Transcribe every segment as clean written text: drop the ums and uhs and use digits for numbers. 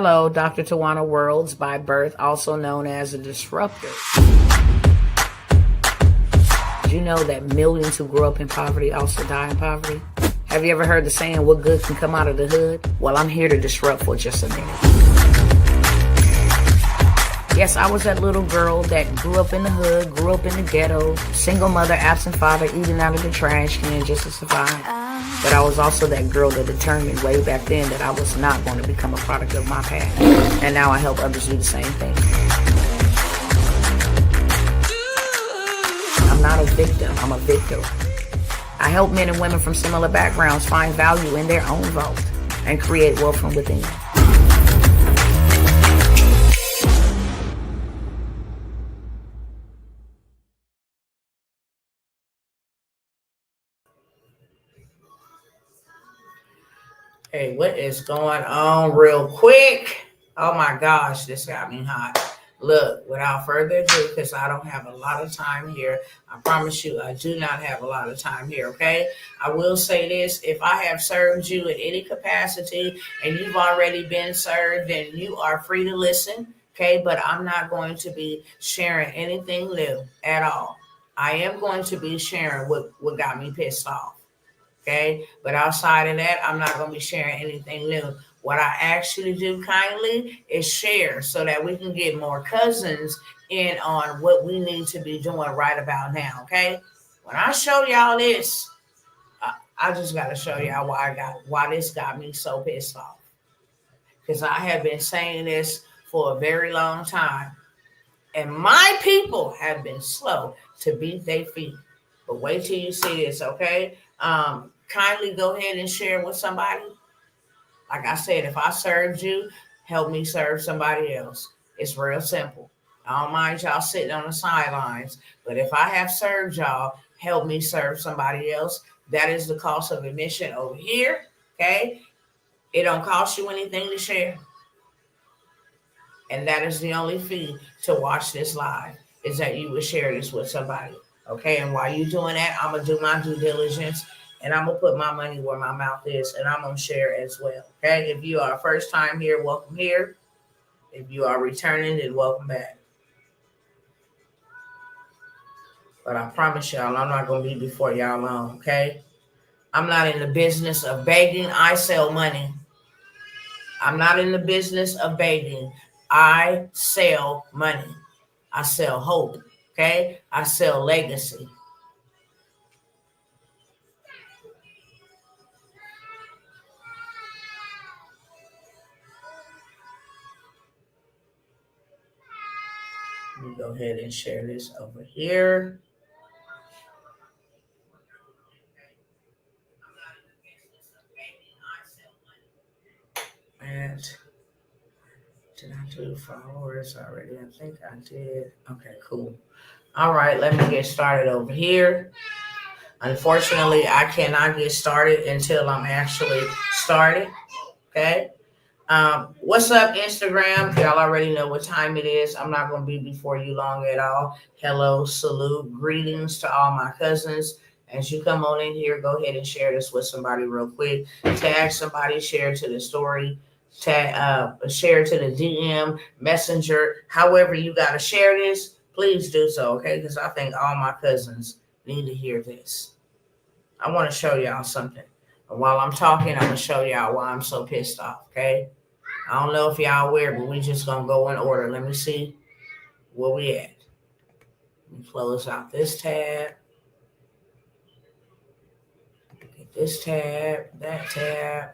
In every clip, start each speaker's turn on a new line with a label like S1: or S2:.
S1: Hello, Dr. Tawana Worlds, by birth, also known as a disruptor. Did you know that millions who grew up in poverty also die in poverty? Have you ever heard the saying, what good can come out of the hood? Well, I'm here to disrupt for just a minute. Yes, I was that little girl that grew up in the hood, grew up in the ghetto, single mother, absent father, eating out of the trash can just to survive. But I was also that girl that determined way back then that I was not going to become a product of my past. And now I help others do the same thing. I'm not a victim, I'm a victor. I help men and women from similar backgrounds find value in their own vault and create wealth from within. Hey, what is going on real quick? Oh my gosh, this got me hot. Look, without further ado, because I don't have a lot of time here, I promise you I do not have a lot of time here, okay? I will say this, if I have served you in any capacity and you've already been served, then you are free to listen, okay? But I'm not going to be sharing anything new at all. I am going to be sharing what got me pissed off. Okay, but outside of that, I'm not going to be sharing anything new. What I actually do kindly is share so that we can get more cousins in on what we need to be doing right about now. Okay, when I show y'all this, I just got to show y'all why this got me so pissed off. Because I have been saying this for a very long time, and my people have been slow to beat their feet. But wait till you see this, okay? Kindly go ahead and share with somebody. Like I said, if I served you, help me serve somebody else. It's real simple. I don't mind y'all sitting on the sidelines, but if I have served y'all, help me serve somebody else. That is the cost of admission over here, okay? It don't cost you anything to share. And that is the only fee to watch this live, is that you would share this with somebody. Okay, and while you're doing that, I'm going to do my due diligence, and I'm going to put my money where my mouth is, and I'm going to share as well. Okay, if you are first time here, welcome here. If you are returning, then welcome back. But I promise y'all, I'm not going to be before y'all long, okay? I'm not in the business of begging. I sell money. I'm not in the business of begging. I sell money. I sell hope, okay? I sell legacy. Let me go ahead and share this over here. And did I do followers already? I think I did. Okay, cool. All right, let me get started over here. Unfortunately, I cannot get started until I'm actually started. Okay. What's up, Instagram? Y'all already know what time it is. I'm not going to be before you long at all. Hello, salute, greetings to all my cousins. As you come on in here, go ahead and share this with somebody real quick. Tag somebody, share to the story, share to the DM, messenger. However you got to share this, please do so, okay? Because I think all my cousins need to hear this. I want to show y'all something. And while I'm talking, I'm going to show y'all why I'm so pissed off, okay? I don't know if y'all aware, but we just going to go in order. Let me see where we at. Let me close out this tab. Get this tab, that tab.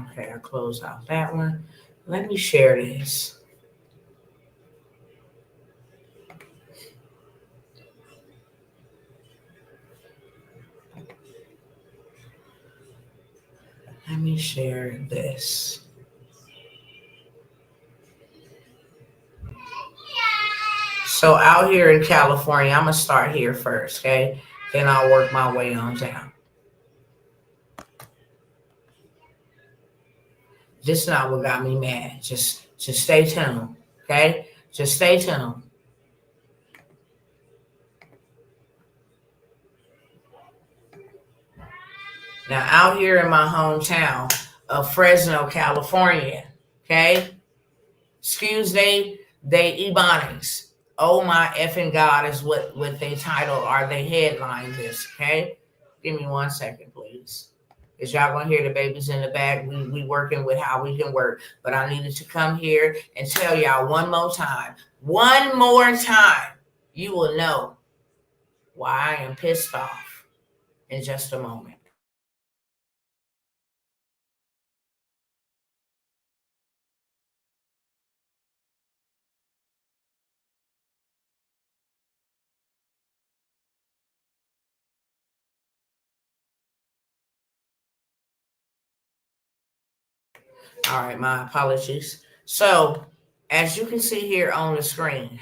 S1: Okay, I close out that one. Let me share this. Let me share this. So out here in California, I'm going to start here first, okay? Then I'll work my way on down. This is not what got me mad. Just stay tuned, okay? Just stay tuned. Now, out here in my hometown of Fresno, California, okay, excuse they Ebonics. Oh my effing God is what they title or they headline this, okay? Give me 1 second, please. Because y'all gonna hear the babies in the back. We working with how we can work. But I needed to come here and tell y'all one more time. One more time. You will know why I am pissed off in just a moment. All right, my apologies. So, as you can see here on the screen,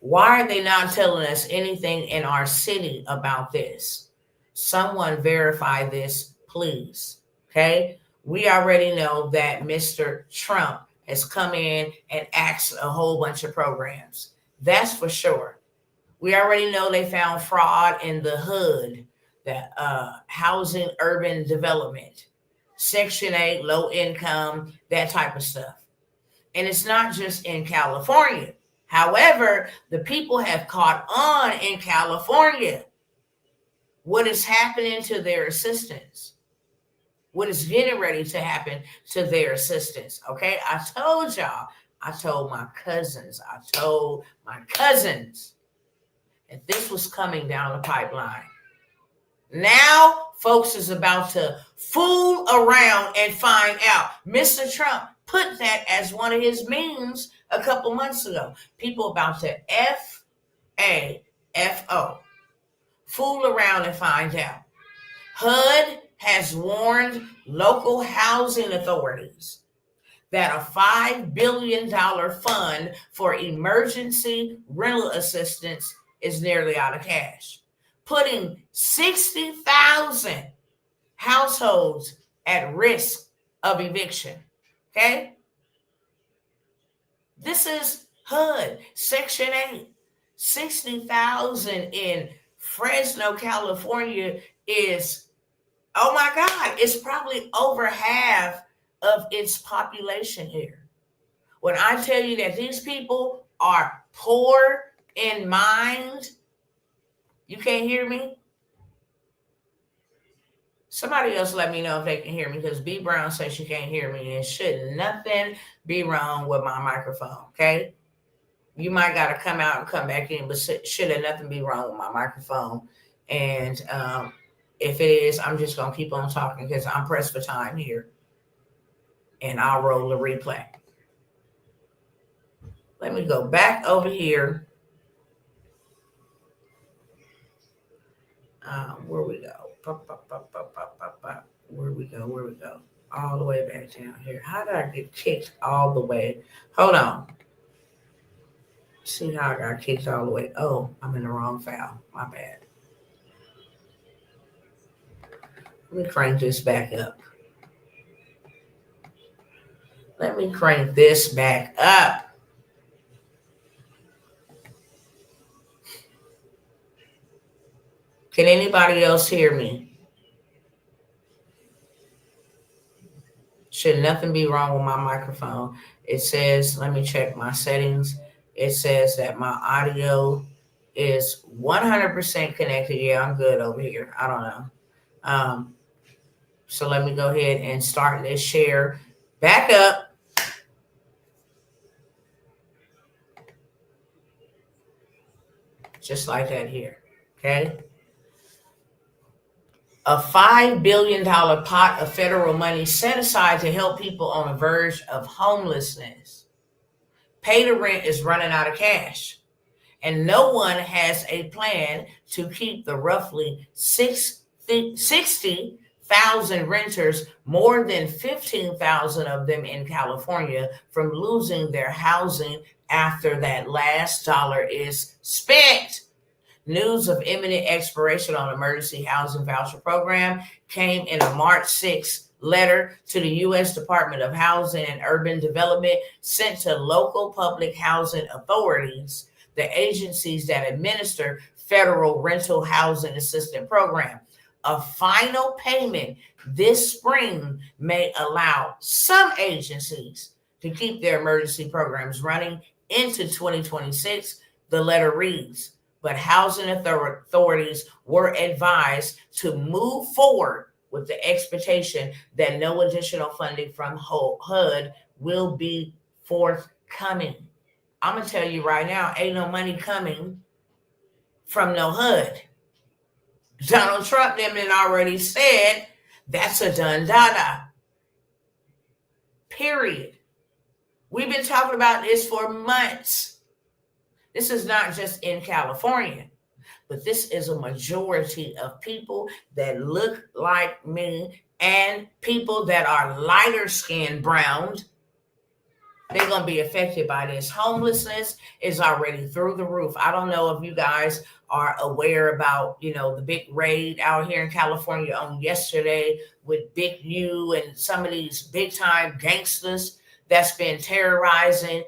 S1: why are they not telling us anything in our city about this? Someone verify this, please. Okay? We already know that Mr. Trump has come in and axed a whole bunch of programs. That's for sure. We already know they found fraud in the HUD, the housing urban development, Section 8, low income, that type of stuff. And it's not just in California. However, the people have caught on in California what is happening to their assistance, what is getting ready to happen to their assistance. Okay, I told y'all, I told my cousins that this was coming down the pipeline. Now, folks is about to fool around and find out. Mr. Trump put that as one of his memes a couple months ago. People about to FAFO. Fool around and find out. HUD has warned local housing authorities that a $5 billion fund for emergency rental assistance is nearly out of cash, putting 60,000 households at risk of eviction. Okay? This is HUD, Section 8. 60,000 in Fresno, California is, oh my God, it's probably over half of its population here. When I tell you that these people are poor in mind, you can't hear me? Somebody else let me know if they can hear me, because B Brown says she can't hear me, and should nothing be wrong with my microphone, okay? You might got to come out and come back in, but should nothing be wrong with my microphone. And if it is, I'm just going to keep on talking because I'm pressed for time here. And I'll roll the replay. Let me go back over here. Where we go? Where we go? All the way back down here. How did I get kicked all the way? Hold on. See how I got kicked all the way. Oh, I'm in the wrong file. My bad. Let me crank this back up. Let me crank this back up. Can anybody else hear me? Should nothing be wrong with my microphone. It says, let me check my settings. It says that my audio is 100% connected. Yeah, I'm good over here. I don't know. So let me go ahead and start this share back up. Just like that here. Okay. A $5 billion pot of federal money set aside to help people on the verge of homelessness. Pay to rent is running out of cash, and no one has a plan to keep the roughly 60,000 renters, more than 15,000 of them in California, from losing their housing after that last dollar is spent. News of imminent expiration on emergency housing voucher program came in a March 6th letter to the U.S. Department of Housing and Urban Development sent to local public housing authorities, the agencies that administer federal rental housing assistance program. a final payment this spring may allow some agencies to keep their emergency programs running into 2026, the letter reads. But housing authorities were advised to move forward with the expectation that no additional funding from HUD will be forthcoming. I'm going to tell you right now, ain't no money coming from no HUD. Donald Trump them already said that's a done dada. Period. We've been talking about this for months. This is not just in California, but this is a majority of people that look like me and people that are lighter skinned browned. They're going to be affected by this. Homelessness is already through the roof. I don't know if you guys are aware about, the big raid out here in California on yesterday with Big U and some of these big time gangsters that's been terrorizing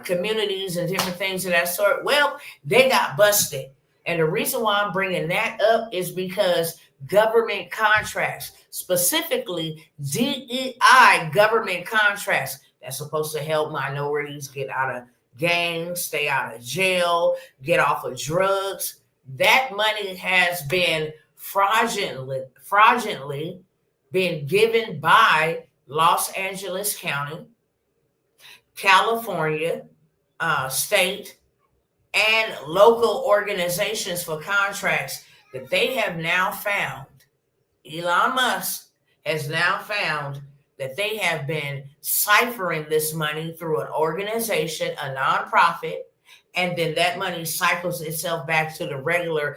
S1: communities and different things of that sort. Well, they got busted. And the reason why I'm bringing that up is because government contracts, specifically DEI government contracts, that's supposed to help minorities get out of gangs, stay out of jail, get off of drugs. That money has been fraudulently been given by Los Angeles County, California, state, and local organizations for contracts that they have now found. Elon Musk has now found that they have been ciphering this money through an organization, a nonprofit, and then that money cycles itself back to the regular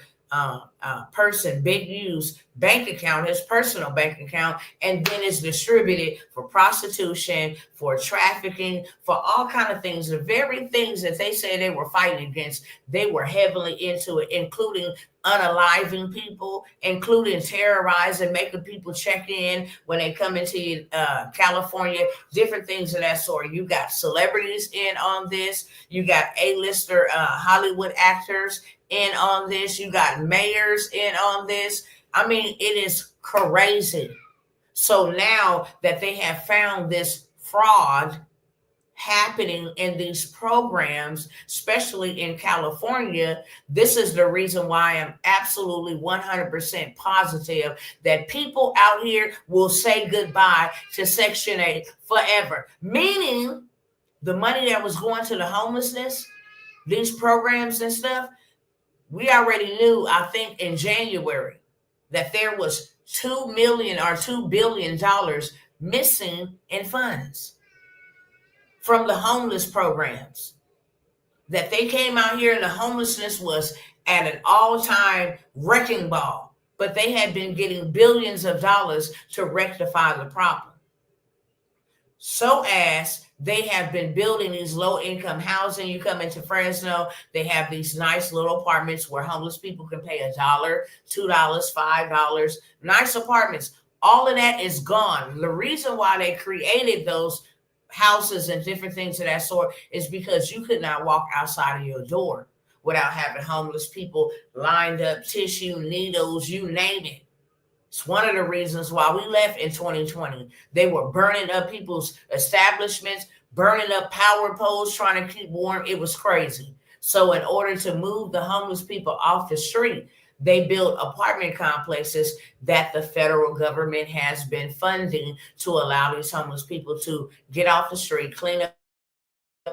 S1: person, Big U's bank account, his personal bank account, and then it's distributed for prostitution, for trafficking, for all kind of things. The very things that they say they were fighting against, they were heavily into it, including unaliving people, including terrorizing, making people check in when they come into California, different things of that sort. You got celebrities in on this. You got A-lister Hollywood actors in on this. You got mayors in on this. I mean, it is crazy. So now that they have found this fraud happening in these programs, especially in California, this is the reason why I'm absolutely 100% positive that people out here will say goodbye to Section 8 forever. Meaning the money that was going to the homelessness, these programs and stuff, we already knew, I think in January, that there was $2 million or $2 billion missing in funds from the homeless programs. That they came out here and the homelessness was at an all-time wrecking ball, but they had been getting billions of dollars to rectify the problem. So as they have been building these low-income housing. You come into Fresno, they have these nice little apartments where homeless people can pay $1, $2, $5, nice apartments. All of that is gone. The reason why they created those houses and different things of that sort is because you could not walk outside of your door without having homeless people lined up, tissue, needles, you name it. It's one of the reasons why we left in 2020. They were burning up people's establishments, burning up power poles, trying to keep warm. It was crazy. So in order to move the homeless people off the street, they built apartment complexes that the federal government has been funding to allow these homeless people to get off the street, clean up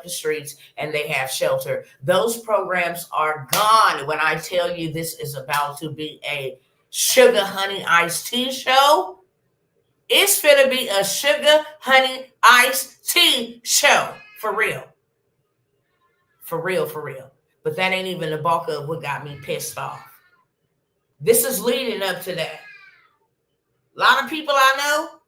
S1: the streets, and they have shelter. Those programs are gone. When I tell you this is about to be a sugar honey iced tea show, it's gonna be a sugar honey iced tea show for real. For real, for real. But that ain't even the bulk of what got me pissed off. This is leading up to that. A lot of people I know,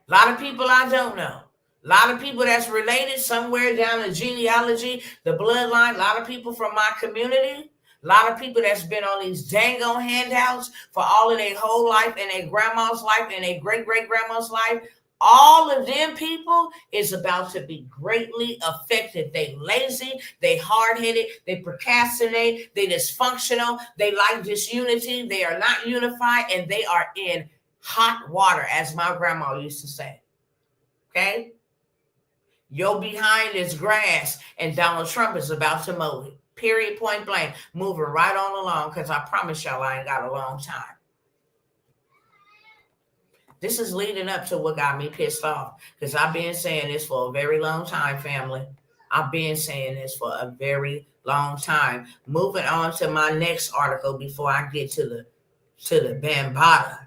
S1: a lot of people I don't know. A lot of people that's related somewhere down the genealogy, the bloodline, a lot of people from my community, a lot of people that's been on these dang on handouts for all of their whole life and their grandma's life and their great-great-grandma's life. All of them people is about to be greatly affected. They lazy, they hard-headed, they procrastinate, they dysfunctional, they like disunity, they are not unified, and they are in hot water, as my grandma used to say. Okay? Your behind is grass, and Donald Trump is about to mow it. Period, point blank. Moving right on along, because I promise y'all I ain't got a long time. This is leading up to what got me pissed off, because I've been saying this for a very long time, family. I've been saying this for a very long time. Moving on to my next article before I get to the Bambata.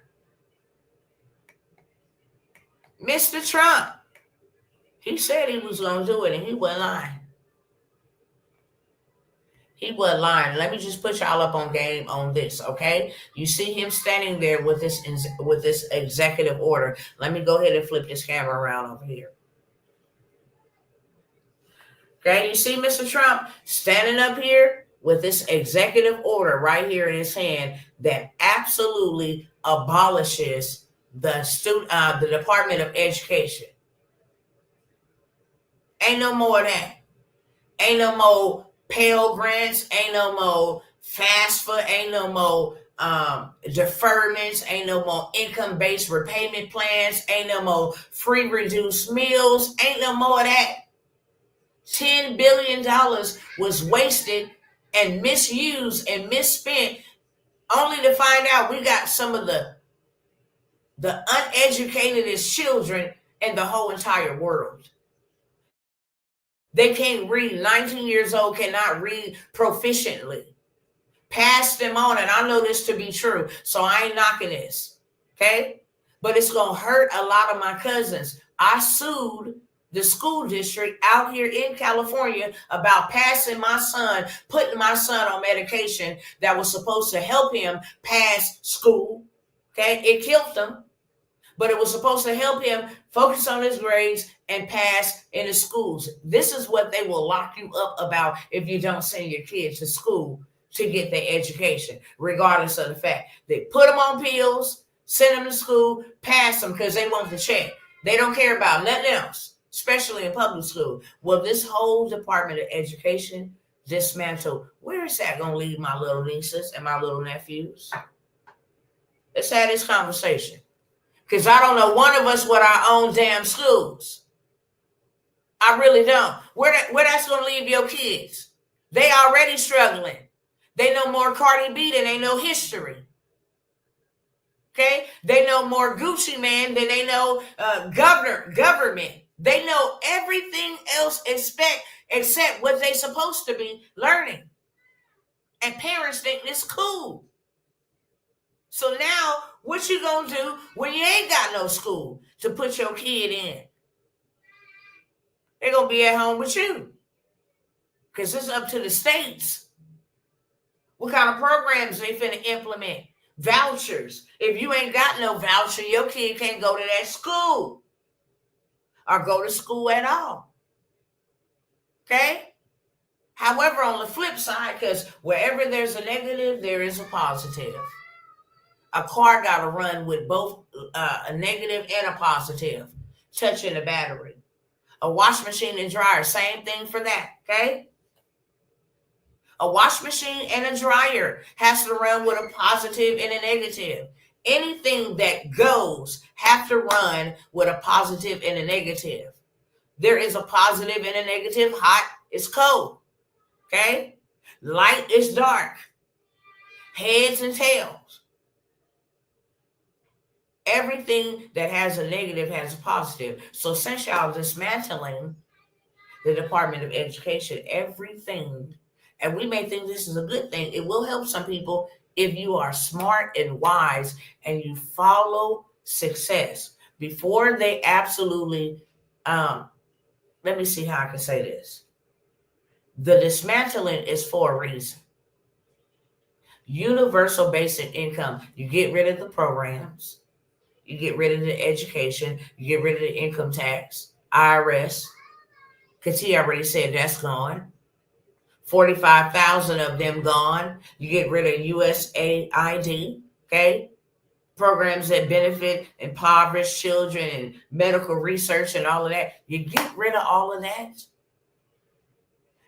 S1: Mr. Trump, he said he was going to do it, and he wasn't lying. He wasn't lying. Let me just put y'all up on game on this, okay? You see him standing there with this executive order. Let me go ahead and flip this camera around over here. Okay, you see Mr. Trump standing up here with this executive order right here in his hand that absolutely abolishes the Department of Education. Ain't no more of that. Ain't no more Pell Grants, ain't no more FAFSA, ain't no more deferments, ain't no more income-based repayment plans, ain't no more free reduced meals, ain't no more of that. $10 billion was wasted and misused and misspent, only to find out we got some of the uneducatedest children in the whole entire world. They can't read. 19 years old, cannot read proficiently. Pass them on, and I know this to be true, so I ain't knocking this, okay? But it's going to hurt a lot of my cousins. I sued the school district out here in California about passing my son, putting my son on medication that was supposed to help him pass school, okay? It killed him, but it was supposed to help him focus on his grades and pass in the schools. This is what they will lock you up about if you don't send your kids to school to get their education, regardless of the fact. They put them on pills, send them to school, pass them because they want the check. They don't care about nothing else, especially in public school. Well, this whole Department of Education dismantled. Where is that going to leave my little nieces and my little nephews? Let's have this conversation. Because I don't know one of us with our own damn schools. I really don't. Where that's going to leave your kids? They already struggling. They know more Cardi B than they know history. Okay? They know more Gucci Man than they know government. They know everything else except what they supposed to be learning. And parents think it's cool. So now, what you gonna do when you ain't got no school to put your kid in? They're gonna be at home with you. Because it's up to the states. What kind of programs they finna implement? Vouchers. If you ain't got no voucher, your kid can't go to that school. Or go to school at all. Okay? However, on the flip side, because wherever there's a negative, there is a positive. A car got to run with both a negative and a positive, touching the battery. A wash machine and dryer, same thing for that, okay? A wash machine and a dryer has to run with a positive and a negative. Anything that goes have to run with a positive and a negative. There is a positive and a negative. Hot is cold, okay? Light is dark. Heads and tails. Everything that has a negative has a positive. So since y'all dismantling the Department of Education, everything, and we may think this is a good thing, it will help some people if you are smart and wise and you follow success. Before they absolutely, let me see how I can say this. The dismantling is for a reason. Universal basic income. You get rid of the programs. You get rid of the education. You get rid of the income tax, IRS, because he already said that's gone. 45,000 of them gone. You get rid of USAID, okay? programs that benefit impoverished children and medical research and all of that. You get rid of all of that.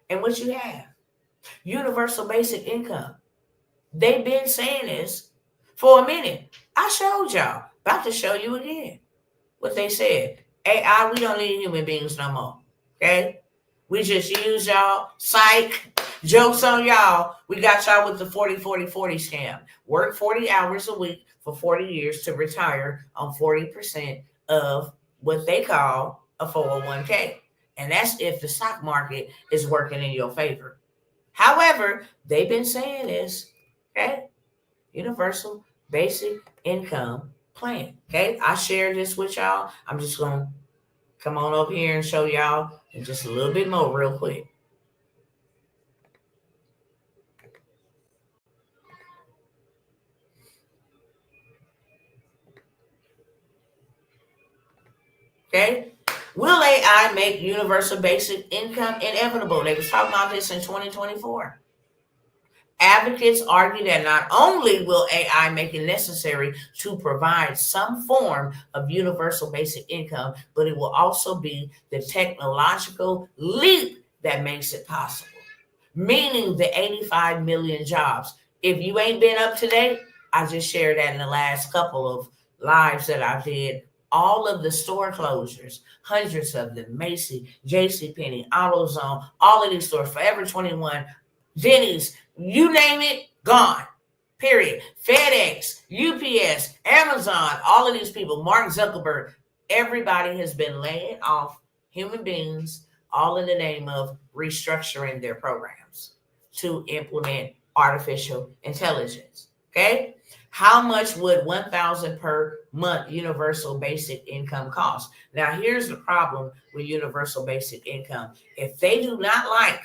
S1: And what you have? Universal basic income. They've been saying this for a minute. I showed y'all. About to show you again what they said. AI, we don't need human beings no more. Okay? We just use y'all. Psych. Jokes on y'all. We got y'all with the 40-40-40 scam. Work 40 hours a week for 40 years to retire on 40% of what they call a 401k. And that's if the stock market is working in your favor. However, they've been saying this, okay? Universal basic income plan. Okay, I shared this with y'all. I'm just gonna come on over here and show y'all in just a little bit more real quick. Okay, will AI make universal basic income inevitable? They was talking about this in 2024. Advocates argue that not only will AI make it necessary to provide some form of universal basic income, but it will also be the technological leap that makes it possible. Meaning the 85 million jobs. If you ain't been up to date, I just shared that in the last couple of lives that I did. All of the store closures, hundreds of them, Macy, JCPenney, AutoZone, all of these stores, Forever 21, Denny's, you name it, gone. Period. FedEx, UPS, Amazon, all of these people, Mark Zuckerberg, everybody has been laying off human beings, all in the name of restructuring their programs to implement artificial intelligence. Okay? How much would 1,000 per month universal basic income cost? Now, here's the problem with universal basic income. If they do not like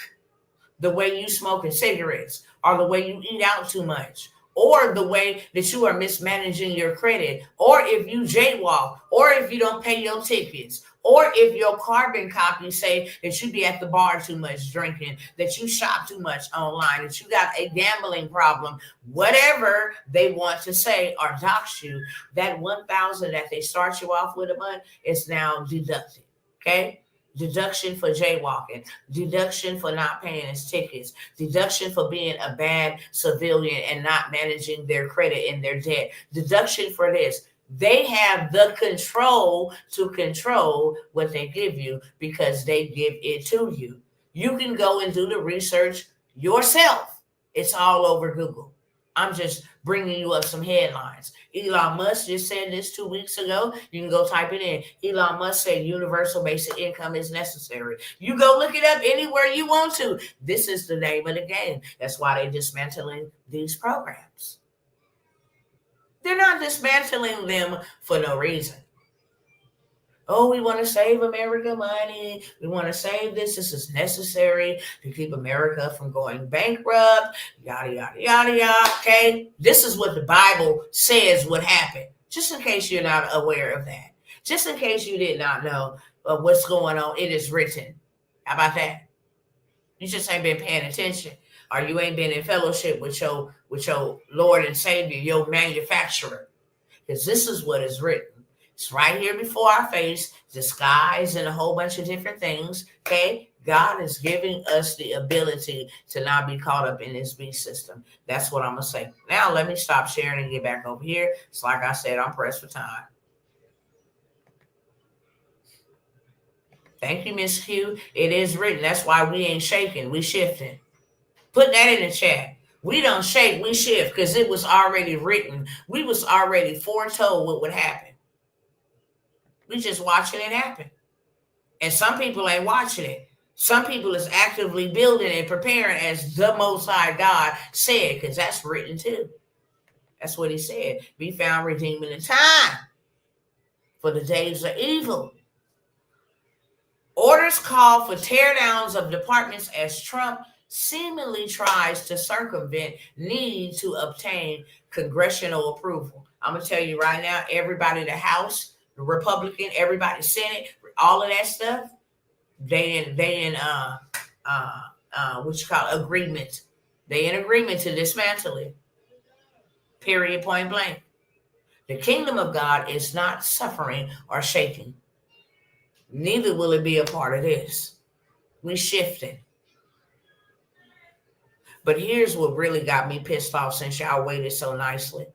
S1: the way you smoking cigarettes, or the way you eat out too much, or the way that you are mismanaging your credit, or if you jaywalk, or if you don't pay your tickets, or if your carbon copies say that you be at the bar too much drinking, that you shop too much online, that you got a gambling problem, whatever they want to say or dox you, that 1,000 that they start you off with a month is now deducted. Okay? Deduction for jaywalking, deduction for not paying his tickets, deduction for being a bad civilian and not managing their credit and their debt, deduction for this. They have the control to control what they give you because they give it to you. You can go and do the research yourself. It's all over Google. I'm just bringing you up some headlines. Elon Musk just said this 2 weeks ago. You can go type it in. Elon Musk said universal basic income is necessary. You go look it up anywhere you want to. This is the name of the game. That's why they're dismantling these programs. They're not dismantling them for no reason. Oh, we want to save America money. We want to save this. This is necessary to keep America from going bankrupt. Yada, yada, yada, yada. Okay. This is what the Bible says would happen. Just in case you're not aware of that. Just in case you did not know what's going on. It is written. How about that? You just ain't been paying attention. Or you ain't been in fellowship with your Lord and Savior, your manufacturer. Because this is what is written. It's right here before our face, disguised in a whole bunch of different things. Okay, God is giving us the ability to not be caught up in this beast system. That's what I'm gonna say. Now let me stop sharing and get back over here. It's like I said, I'm pressed for time. Thank you, Miss Q. It is written. That's why we ain't shaking. We shifting. Put that in the chat. We don't shake. We shift because it was already written. We was already foretold what would happen. We just watching it happen. And some people ain't watching it. Some people is actively building and preparing as the Most High God said, because that's written too. That's what he said. Be found redeeming the time, for the days are evil. Orders call for teardowns of departments as Trump seemingly tries to circumvent need to obtain congressional approval. I'm going to tell you right now, everybody in the House, the Republican, everybody Senate, all of that stuff, they in what you call agreement. They in agreement to dismantle it. Period, point blank. The kingdom of God is not suffering or shaking. Neither will it be a part of this. We shifting. But here's what really got me pissed off since y'all waited so nicely.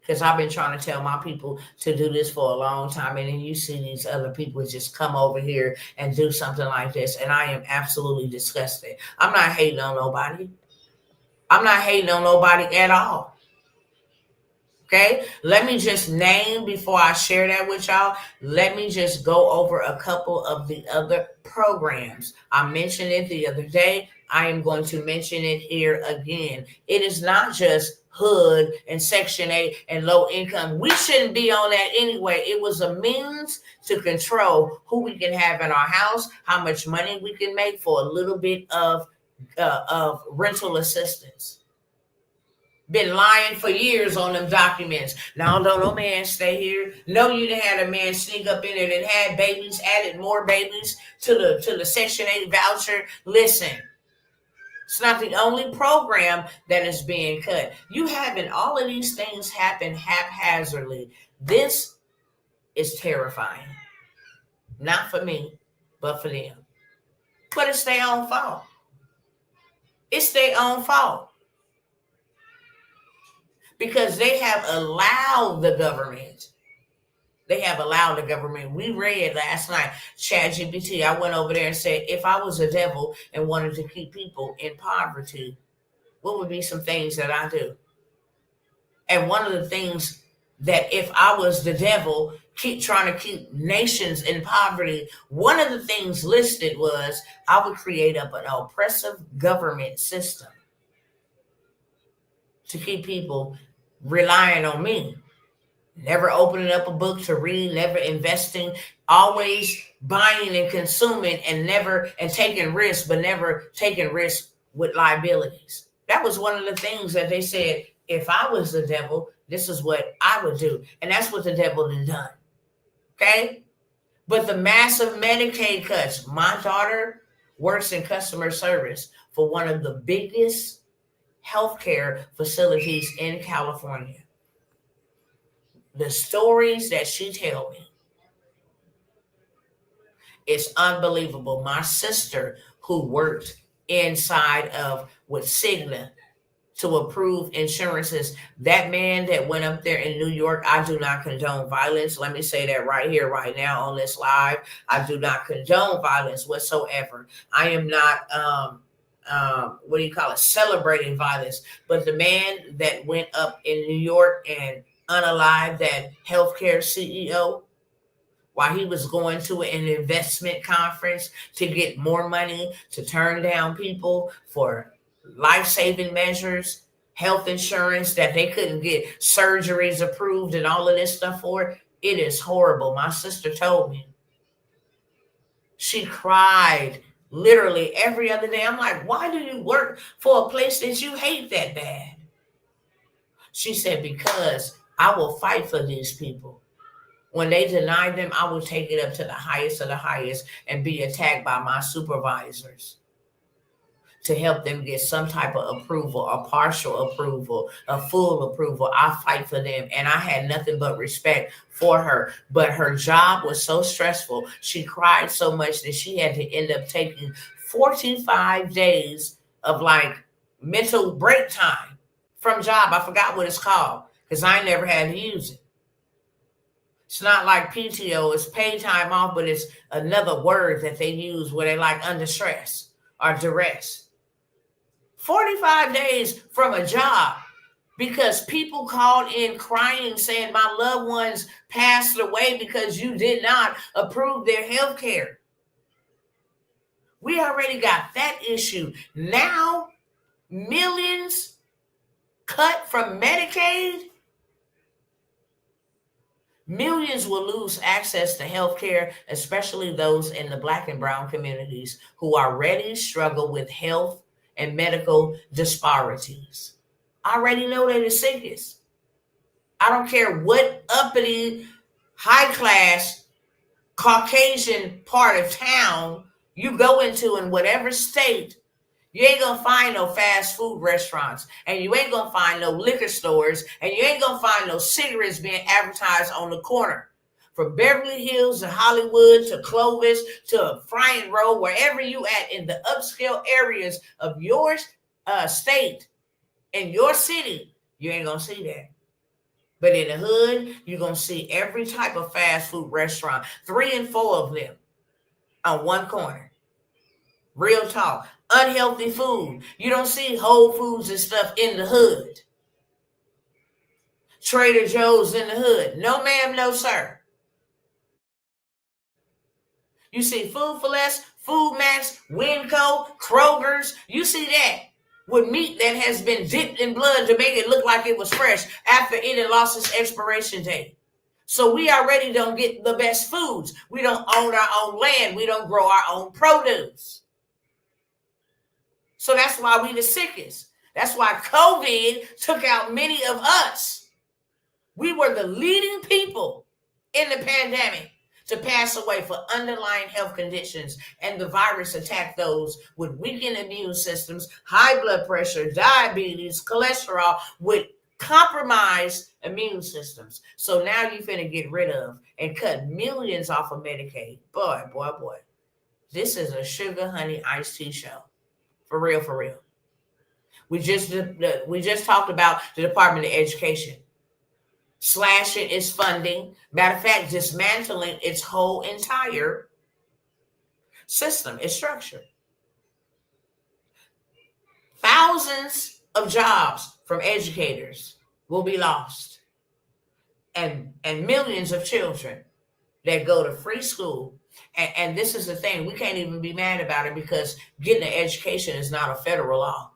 S1: Because I've been trying to tell my people to do this for a long time. And then you see these other people just come over here and do something like this. And I am absolutely disgusted. I'm not hating on nobody. I'm not hating on nobody at all. Okay, let me just name before I share that with y'all. Let me just go over a couple of the other programs. I mentioned it the other day. I am going to mention it here again. It is not just HUD and Section 8 and low income. We shouldn't be on that anyway. It was a means to control who we can have in our house, how much money we can make for a little bit of rental assistance. Been lying for years on them documents. Now, don't no man stay here. No, you didn't have a man sneak up in it and had babies, added more babies to the Section 8 voucher. Listen, it's not the only program that is being cut. You having all of these things happen haphazardly. This is terrifying. Not for me, but for them. But it's their own fault. It's their own fault. Because they have allowed the government. They have allowed the government. We read last night, ChatGPT. I went over there and said, if I was a devil and wanted to keep people in poverty, what would be some things that I do? And one of the things that if I was the devil, trying to keep nations in poverty, one of the things listed was I would create up an oppressive government system to keep people relying on me, never opening up a book to read, never investing, always buying and consuming and taking risks, but never taking risks with liabilities. That was one of the things that they said, if I was the devil, this is what I would do. And that's what the devil had done. Okay? But the massive Medicaid cuts, my daughter works in customer service for one of the biggest healthcare facilities in California. The stories that she tells me, it's unbelievable. My sister, who worked inside of with Cigna to approve insurances, that man that went up there in New York, I do not condone violence. Let me say that right here, right now on this live. I do not condone violence whatsoever. I am not celebrating violence. But the man that went up in New York and unalived that healthcare CEO while he was going to an investment conference to get more money to turn down people for life-saving measures, health insurance that they couldn't get surgeries approved and all of this stuff for. It is horrible. My sister told me. She cried literally every other day. I'm like, why do you work for a place that you hate that bad? She said, because I will fight for these people. When they deny them, I will take it up to the highest of the highest and be attacked by my supervisors to help them get some type of approval, a partial approval, a full approval. I fight for them. And I had nothing but respect for her. But her job was so stressful. She cried so much that she had to end up taking 45 days of mental break time from job. I forgot what it's called because I never had to use it. It's not like PTO, it's paid time off, but it's another word that they use where they under stress or duress. 45 days from a job because people called in crying saying my loved ones passed away because you did not approve their health care. We already got that issue. Now, millions cut from Medicaid. Millions will lose access to health care, especially those in the Black and brown communities who already struggle with health and medical disparities. I already know they're the sickest. I don't care what uppity, high-class, Caucasian part of town you go into in whatever state, You ain't gonna find no fast food restaurants, and you ain't gonna find no liquor stores, and you ain't gonna find no cigarettes being advertised on the corner. From Beverly Hills to Hollywood to Clovis to Bryant Road, wherever you at in the upscale areas of your state, in your city, you ain't gonna see that. But in the hood, you're gonna see every type of fast food restaurant, 3 and 4 of them on one corner. Real talk. Unhealthy food. You don't see Whole Foods and stuff in the hood. Trader Joe's in the hood. No ma'am, no sir. You see Food for Less, Food Max, Winco, Kroger's. You see that with meat that has been dipped in blood to make it look like it was fresh after it had lost its expiration date. So we already don't get the best foods. We don't own our own land. We don't grow our own produce. So that's why we the sickest. That's why COVID took out many of us. We were the leading people in the pandemic to pass away for underlying health conditions, and the virus attacked those with weakened immune systems, high blood pressure, diabetes, cholesterol, with compromised immune systems. So now you finna get rid of and cut millions off of Medicaid. Boy, boy, boy. This is a sugar honey iced tea show. For real, for real. We just talked about the Department of Education. Slashing its funding. Matter of fact, dismantling its whole entire system, its structure. Thousands of jobs from educators will be lost. And millions of children that go to free school. And this is the thing, we can't even be mad about it because getting an education is not a federal law.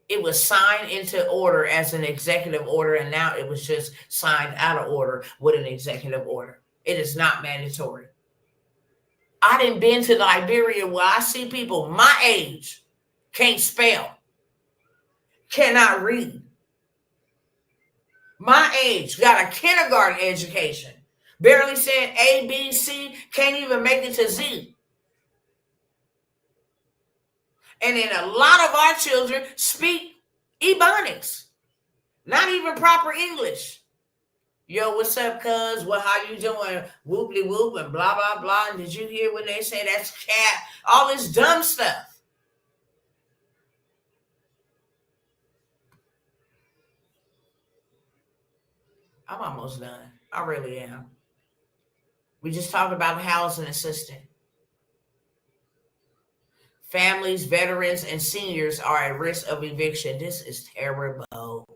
S1: It was signed into order as an executive order, and now it was just signed out of order with an executive order. It is not mandatory. I done been to Liberia where I see people my age can't spell, cannot read. My age got a kindergarten education, barely saying A, B, C, can't even make it to Z. And then a lot of our children speak Ebonics, not even proper English. Yo, what's up, cuz? Well, how you doing? Whooply whoop and blah, blah, blah. And did you hear when they say that's cat? All this dumb stuff. I'm almost done. I really am. We just talked about housing assistance. Families, veterans, and seniors are at risk of eviction. This is terrible.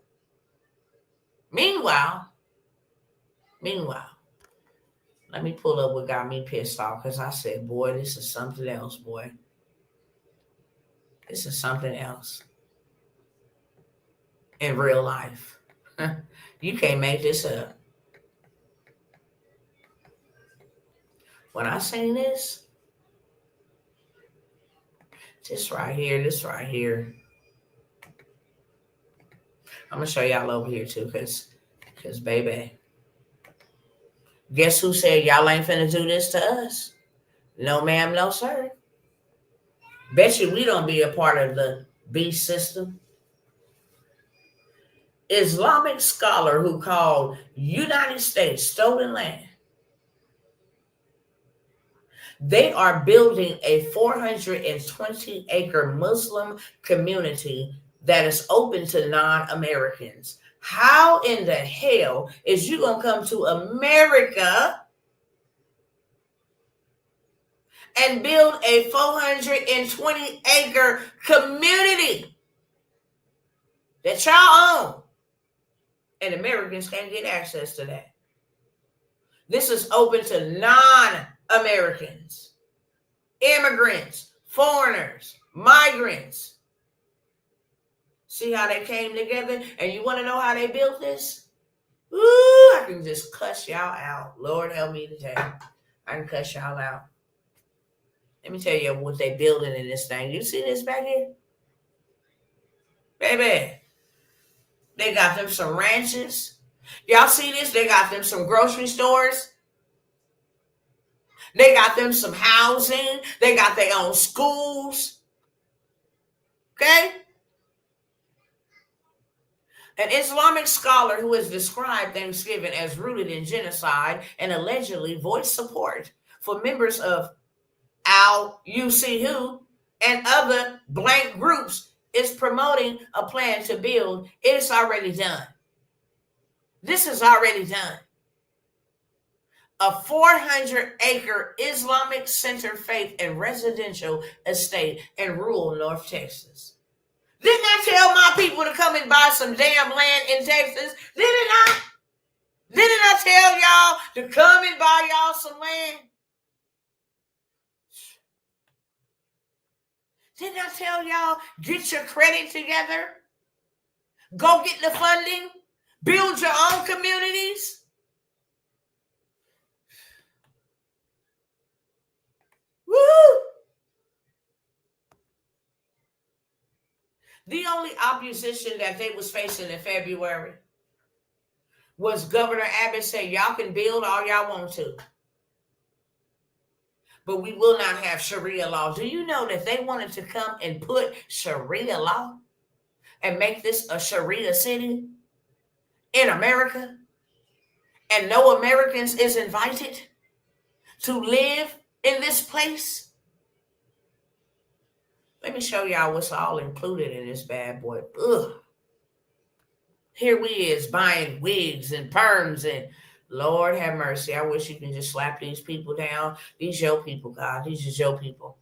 S1: Meanwhile, let me pull up what got me pissed off because I said, boy, this is something else, boy. This is something else in real life. You can't make this up. When I seen this right here. I'm going to show y'all over here too because baby, guess who said y'all ain't finna do this to us? No ma'am, no sir. Bet you we don't be a part of the beast system. Islamic scholar who called United States stolen land. They are building a 420-acre Muslim community that is open to non-Americans. How in the hell is you going to come to America and build a 420-acre community that y'all own? And Americans can't get access to that. This is open to non-Americans, immigrants, foreigners, migrants. See how they came together? And you want to know how they built this? Ooh, I can just cuss y'all out. Lord help me today. I can cuss y'all out. Let me tell you what they building in this thing. You see this back here? Baby, they got them some ranches. Y'all see this? They got them some grocery stores. They got them some housing. They got their own schools. Okay? An Islamic scholar who has described Thanksgiving as rooted in genocide and allegedly voiced support for members of al-UCU and other blank groups is promoting a plan to build. It is already done. This is already done. A 400-acre Islamic center faith and residential estate in rural North Texas. Didn't I tell my people to come and buy some damn land in Texas? Didn't I tell y'all to come and buy y'all some land? Didn't I tell y'all, get your credit together? Go get the funding. Build your own communities. Woo! The only opposition that they was facing in February was Governor Abbott said, y'all can build all y'all want to, but we will not have Sharia law. Do you know that they wanted to come and put Sharia law and make this a Sharia city in America? And no Americans is invited to live in this place? Let me show y'all what's all included in this bad boy. Ugh. Here we is buying wigs and perms, and Lord have mercy. I wish you can just slap these people down. These your people, God. These is your people.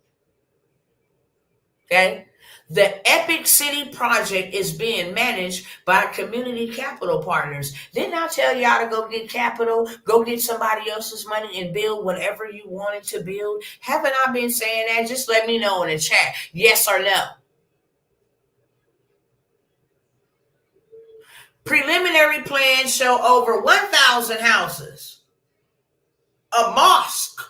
S1: Okay? The Epic City project is being managed by community capital partners. Didn't I tell y'all to go get capital, go get somebody else's money and build whatever you wanted to build? Haven't I been saying that? Just let me know in the chat, yes or no. Preliminary plans show over 1,000 houses, a mosque,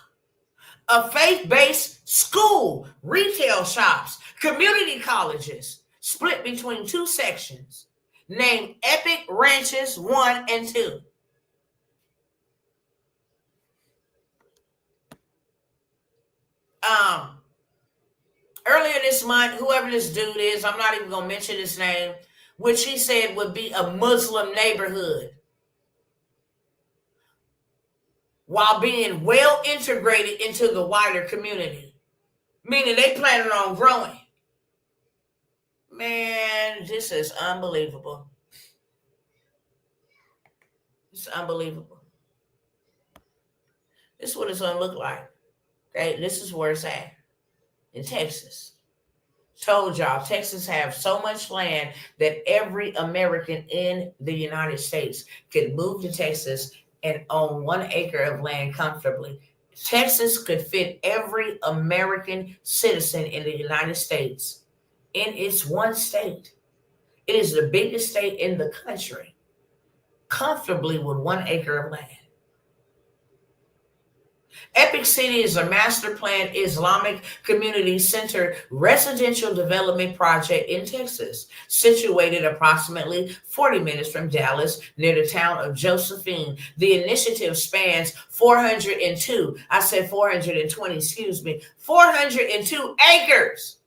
S1: a faith-based school, retail shops, community colleges, split between two sections, named Epic Ranches 1 and 2. Earlier this month, whoever this dude is, I'm not even going to mention his name, which he said would be a Muslim neighborhood, while being well integrated into the wider community, meaning they planning on growing. Man, this is unbelievable. It's unbelievable. This is what it's going to look like. Okay, this is where it's at in Texas. Told y'all, Texas have so much land that every American in the United States could move to Texas and own 1 acre of land comfortably. Texas could fit every American citizen in the United States in its one state. It is the biggest state in the country, comfortably with 1 acre of land. Epic City is a master planned Islamic community center residential development project in Texas, situated approximately 40 minutes from Dallas near the town of Josephine. The initiative spans 402, I said 420, excuse me, 402 acres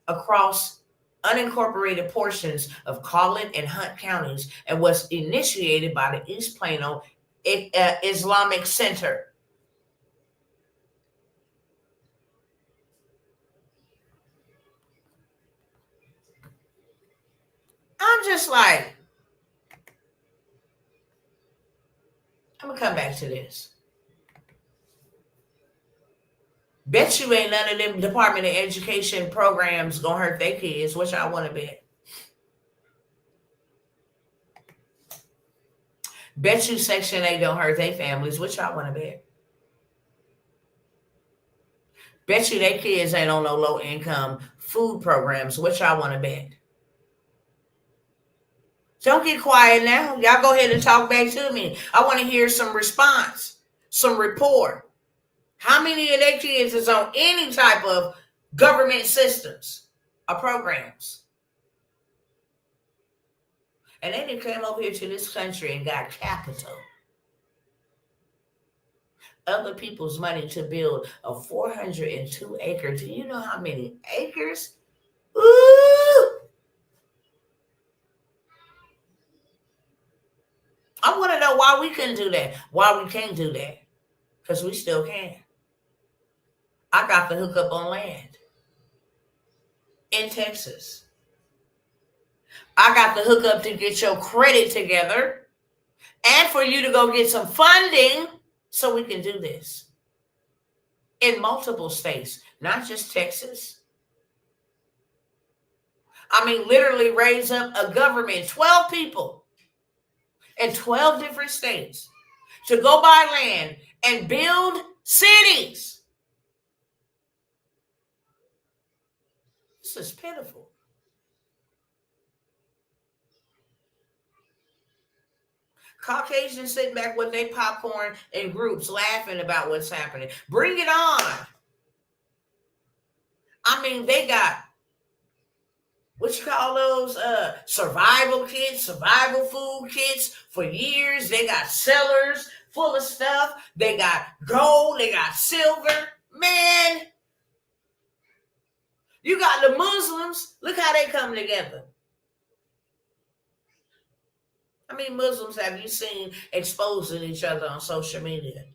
S1: across unincorporated portions of Collin and Hunt counties and was initiated by the East Plano Islamic Center. I'm just like, I'm going to come back to this. Bet you ain't none of them Department of Education programs going to hurt their kids. What y'all want to bet? Bet you Section 8 don't hurt their families. What y'all want to bet? Bet you their kids ain't on no low-income food programs. What y'all want to bet? Don't get quiet now. Y'all go ahead and talk back to me. I want to hear some response, some report. How many of their kids is on any type of government systems or programs? And then they came over here to this country and got capital. other people's money to build a 402 acre. Do you know how many acres? Ooh! I want to know why we couldn't do that. Why we can't do that. Because we still can. I got the hookup on land in Texas. I got the hookup to get your credit together and for you to go get some funding so we can do this in multiple states, not just Texas. I mean, literally raise up a government, 12 people in 12 different states to go buy land and build cities. This is pitiful. Caucasians sitting back with their popcorn in groups laughing about what's happening. Bring it on. I mean, they got, what you call those, survival kits, survival food kits for years. They got cellars full of stuff. They got gold. They got silver. Man, you got the Muslims. Look how they come together. How many Muslims have you seen exposing each other on social media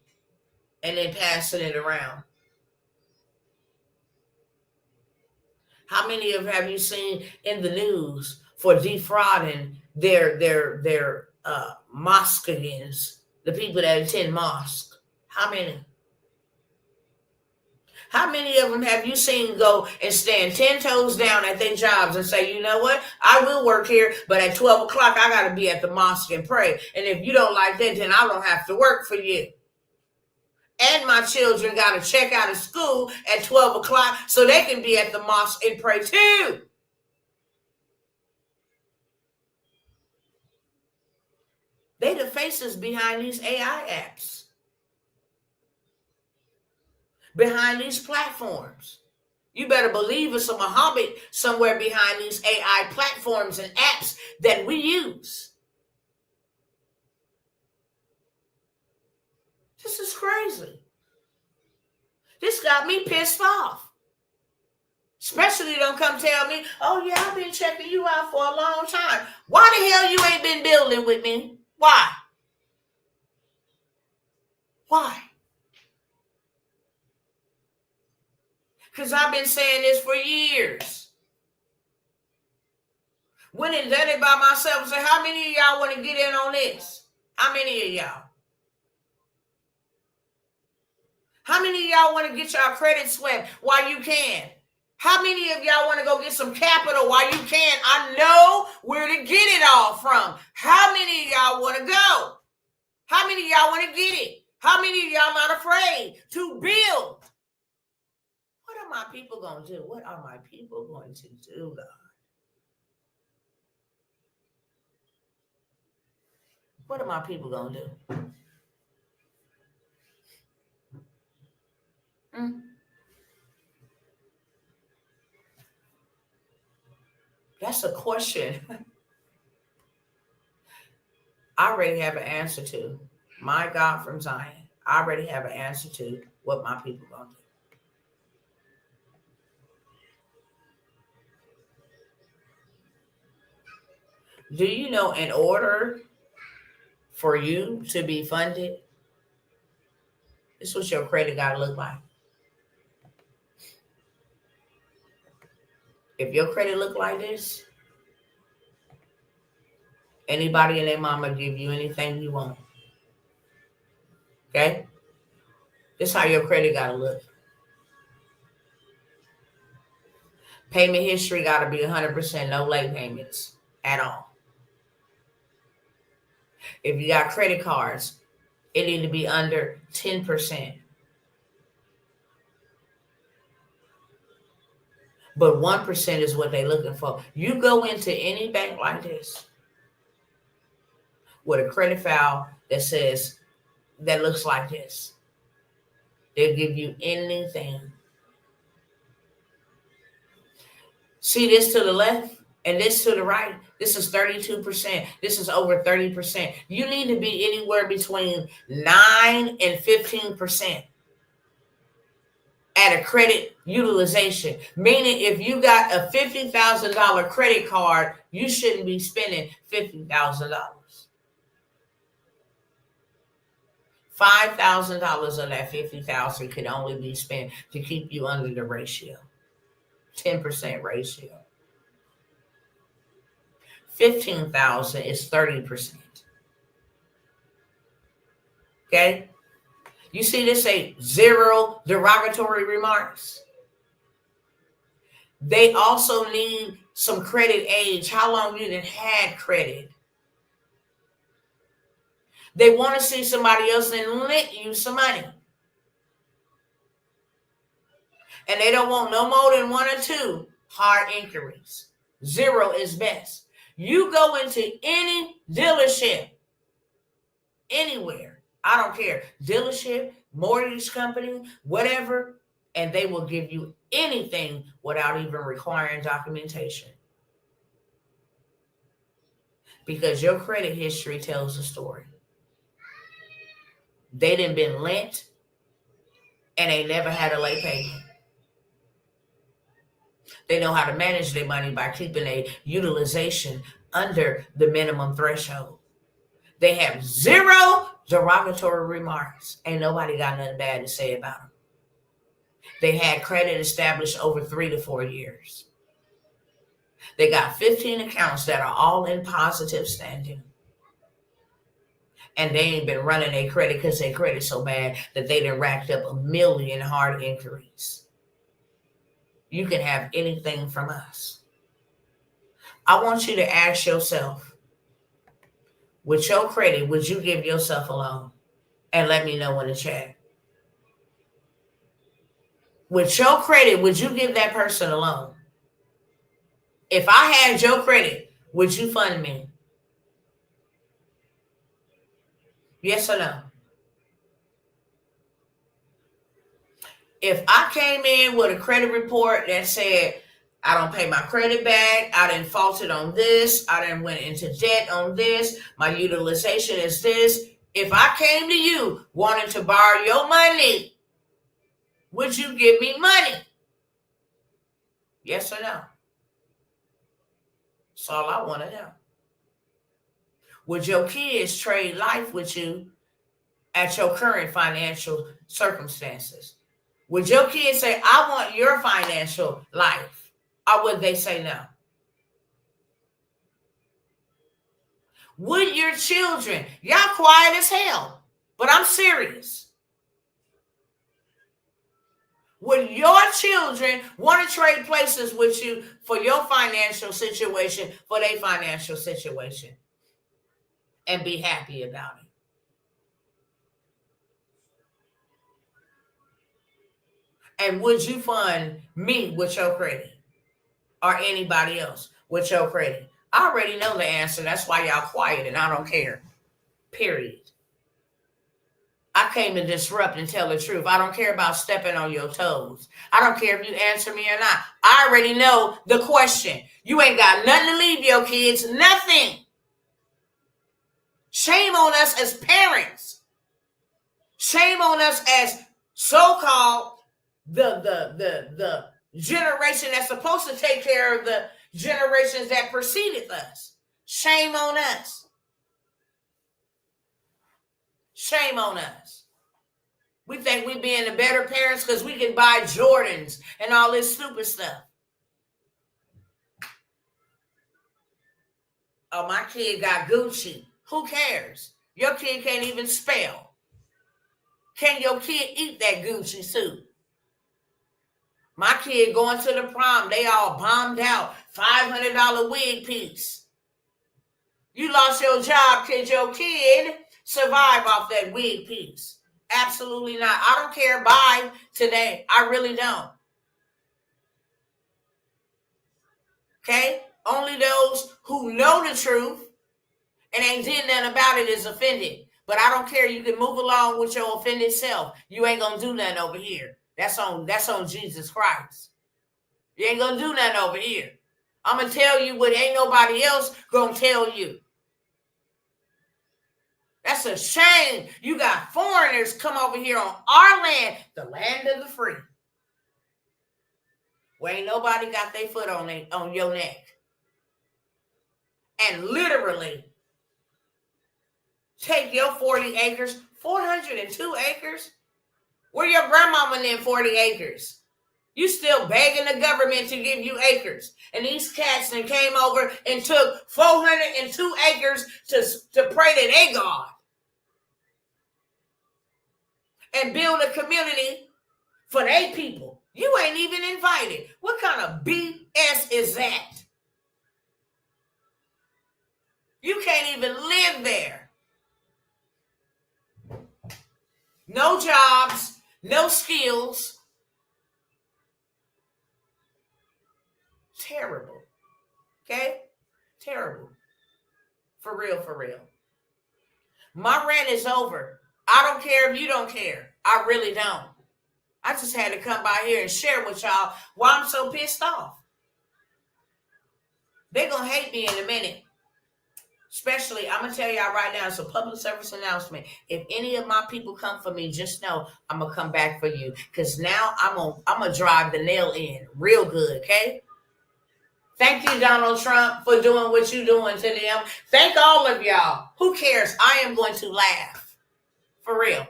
S1: and then passing it around? How many of have you seen in the news for defrauding their mosqueans, the people that attend mosque? How many? How many of them have you seen go and stand 10 toes down at their jobs and say, you know what, I will work here, but at 12 o'clock, I got to be at the mosque and pray. And if you don't like that, then I don't have to work for you. And my children got to check out of school at 12 o'clock so they can be at the mosque and pray too. They the faces behind these AI apps. Behind these platforms. You better believe it's a Muhammad somewhere behind these AI platforms and apps that we use. This is crazy. This got me pissed off. Especially don't come tell me, oh yeah, I've been checking you out for a long time. Why the hell you ain't been building with me? Why? Why? Because I've been saying this for years. Went and done it by myself and said, how many of y'all want to get in on this? How many of y'all? How many of y'all want to get y'all credit swept while you can? How many of y'all want to go get some capital while you can? I know where to get it all from. How many of y'all want to go? How many of y'all want to get it? How many of y'all not afraid to build? What are my people going to do? What are my people going to do, God? What are my people going to do? That's a question I already have an answer to. My God from Zion. I already have an answer to what my people going to do. Do you know in order for you to be funded, this is what your credit got to look like. If your credit look like this, anybody and their mama give you anything you want. Okay? This is how your credit got to look. Payment history got to be 100%, no late payments at all. If you got credit cards, it need to be under 10%. But 1% is what they're looking for. You go into any bank like this with a credit file that says, that looks like this. They'll give you anything. See this to the left? And this to the right, this is 32%. This is over 30%. You need to be anywhere between 9 and 15% at a credit utilization. Meaning if you got a $50,000 credit card, you shouldn't be spending $50,000. $5,000 of that $50,000 can only be spent to keep you under the ratio, 10% ratio. 15,000 is 30%. Okay, you see this say 0 derogatory remarks. They also need some credit age. How long you done had credit? They want to see somebody else and lent you some money. And they don't want no more than 1 or 2 hard inquiries. 0 is best. You go into any dealership, anywhere, I don't care, dealership, mortgage company, whatever, and they will give you anything without even requiring documentation. Because your credit history tells a story. They done been lent and they never had a late payment. They know how to manage their money by keeping a utilization under the minimum threshold. They have 0 derogatory remarks. Ain't nobody got nothing bad to say about them. They had credit established over 3 to 4 years. They got 15 accounts that are all in positive standing. And they ain't been running their credit because their credit's so bad that they done racked up 1 million hard inquiries. You can have anything from us. I want you to ask yourself, with your credit, would you give yourself a loan? And let me know in the chat. With your credit, would you give that person a loan? If I had your credit, would you fund me? Yes or no? If I came in with a credit report that said, I don't pay my credit back, I didn't fault it on this, I didn't went into debt on this, my utilization is this. If I came to you wanting to borrow your money, would you give me money? Yes or no? That's all I want to know. Would your kids trade life with you at your current financial circumstances? Would your kids say, I want your financial life? Or would they say no? Would your children, y'all quiet as hell, but I'm serious. Would your children want to trade places with you for your financial situation, for their financial situation, and be happy about it? And would you fund me with your credit or anybody else with your credit? I already know the answer. That's why y'all quiet and I don't care. Period. I came to disrupt and tell the truth. I don't care about stepping on your toes. I don't care if you answer me or not. I already know the question. You ain't got nothing to leave your kids. Nothing. Shame on us as parents. Shame on us as so-called the generation that's supposed to take care of the generations that preceded us. Shame on us. Shame on us. We think we being the better parents because we can buy Jordans and all this stupid stuff. Oh, my kid got Gucci. Who cares? Your kid can't even spell. Can your kid eat that Gucci suit? My kid going to the prom, they all bombed out. $500 wig piece. You lost your job, can your kid survive off that wig piece? Absolutely not. I don't care. Bye today. I really don't. Okay? Only those who know the truth and ain't did nothing about it is offended. But I don't care. You can move along with your offended self. You ain't gonna do nothing over here. That's on Jesus Christ. You ain't gonna do nothing over here. I'm going to tell you what ain't nobody else going to tell you. That's a shame. You got foreigners come over here on our land, the land of the free. Where ain't nobody got their foot on your neck. And literally take your 40 acres, 402 acres. Where your grandmama in 40 acres? You still begging the government to give you acres. And these cats then came over and took 402 acres to pray to their God. And build a community for their people. You ain't even invited. What kind of BS is that? You can't even live there. No jobs, no skills. Terrible. Okay? Terrible. For real, for real. My rant is over. I don't care if you don't care. I really don't. I just had to come by here and share with y'all why I'm so pissed off. They're going to hate me in a minute. Especially, I'm going to tell y'all right now, it's a public service announcement. If any of my people come for me, just know I'm going to come back for you. Because now I'm going to drive the nail in real good, okay? Thank you, Donald Trump, for doing what you're doing to them. Thank all of y'all. Who cares? I am going to laugh. For real.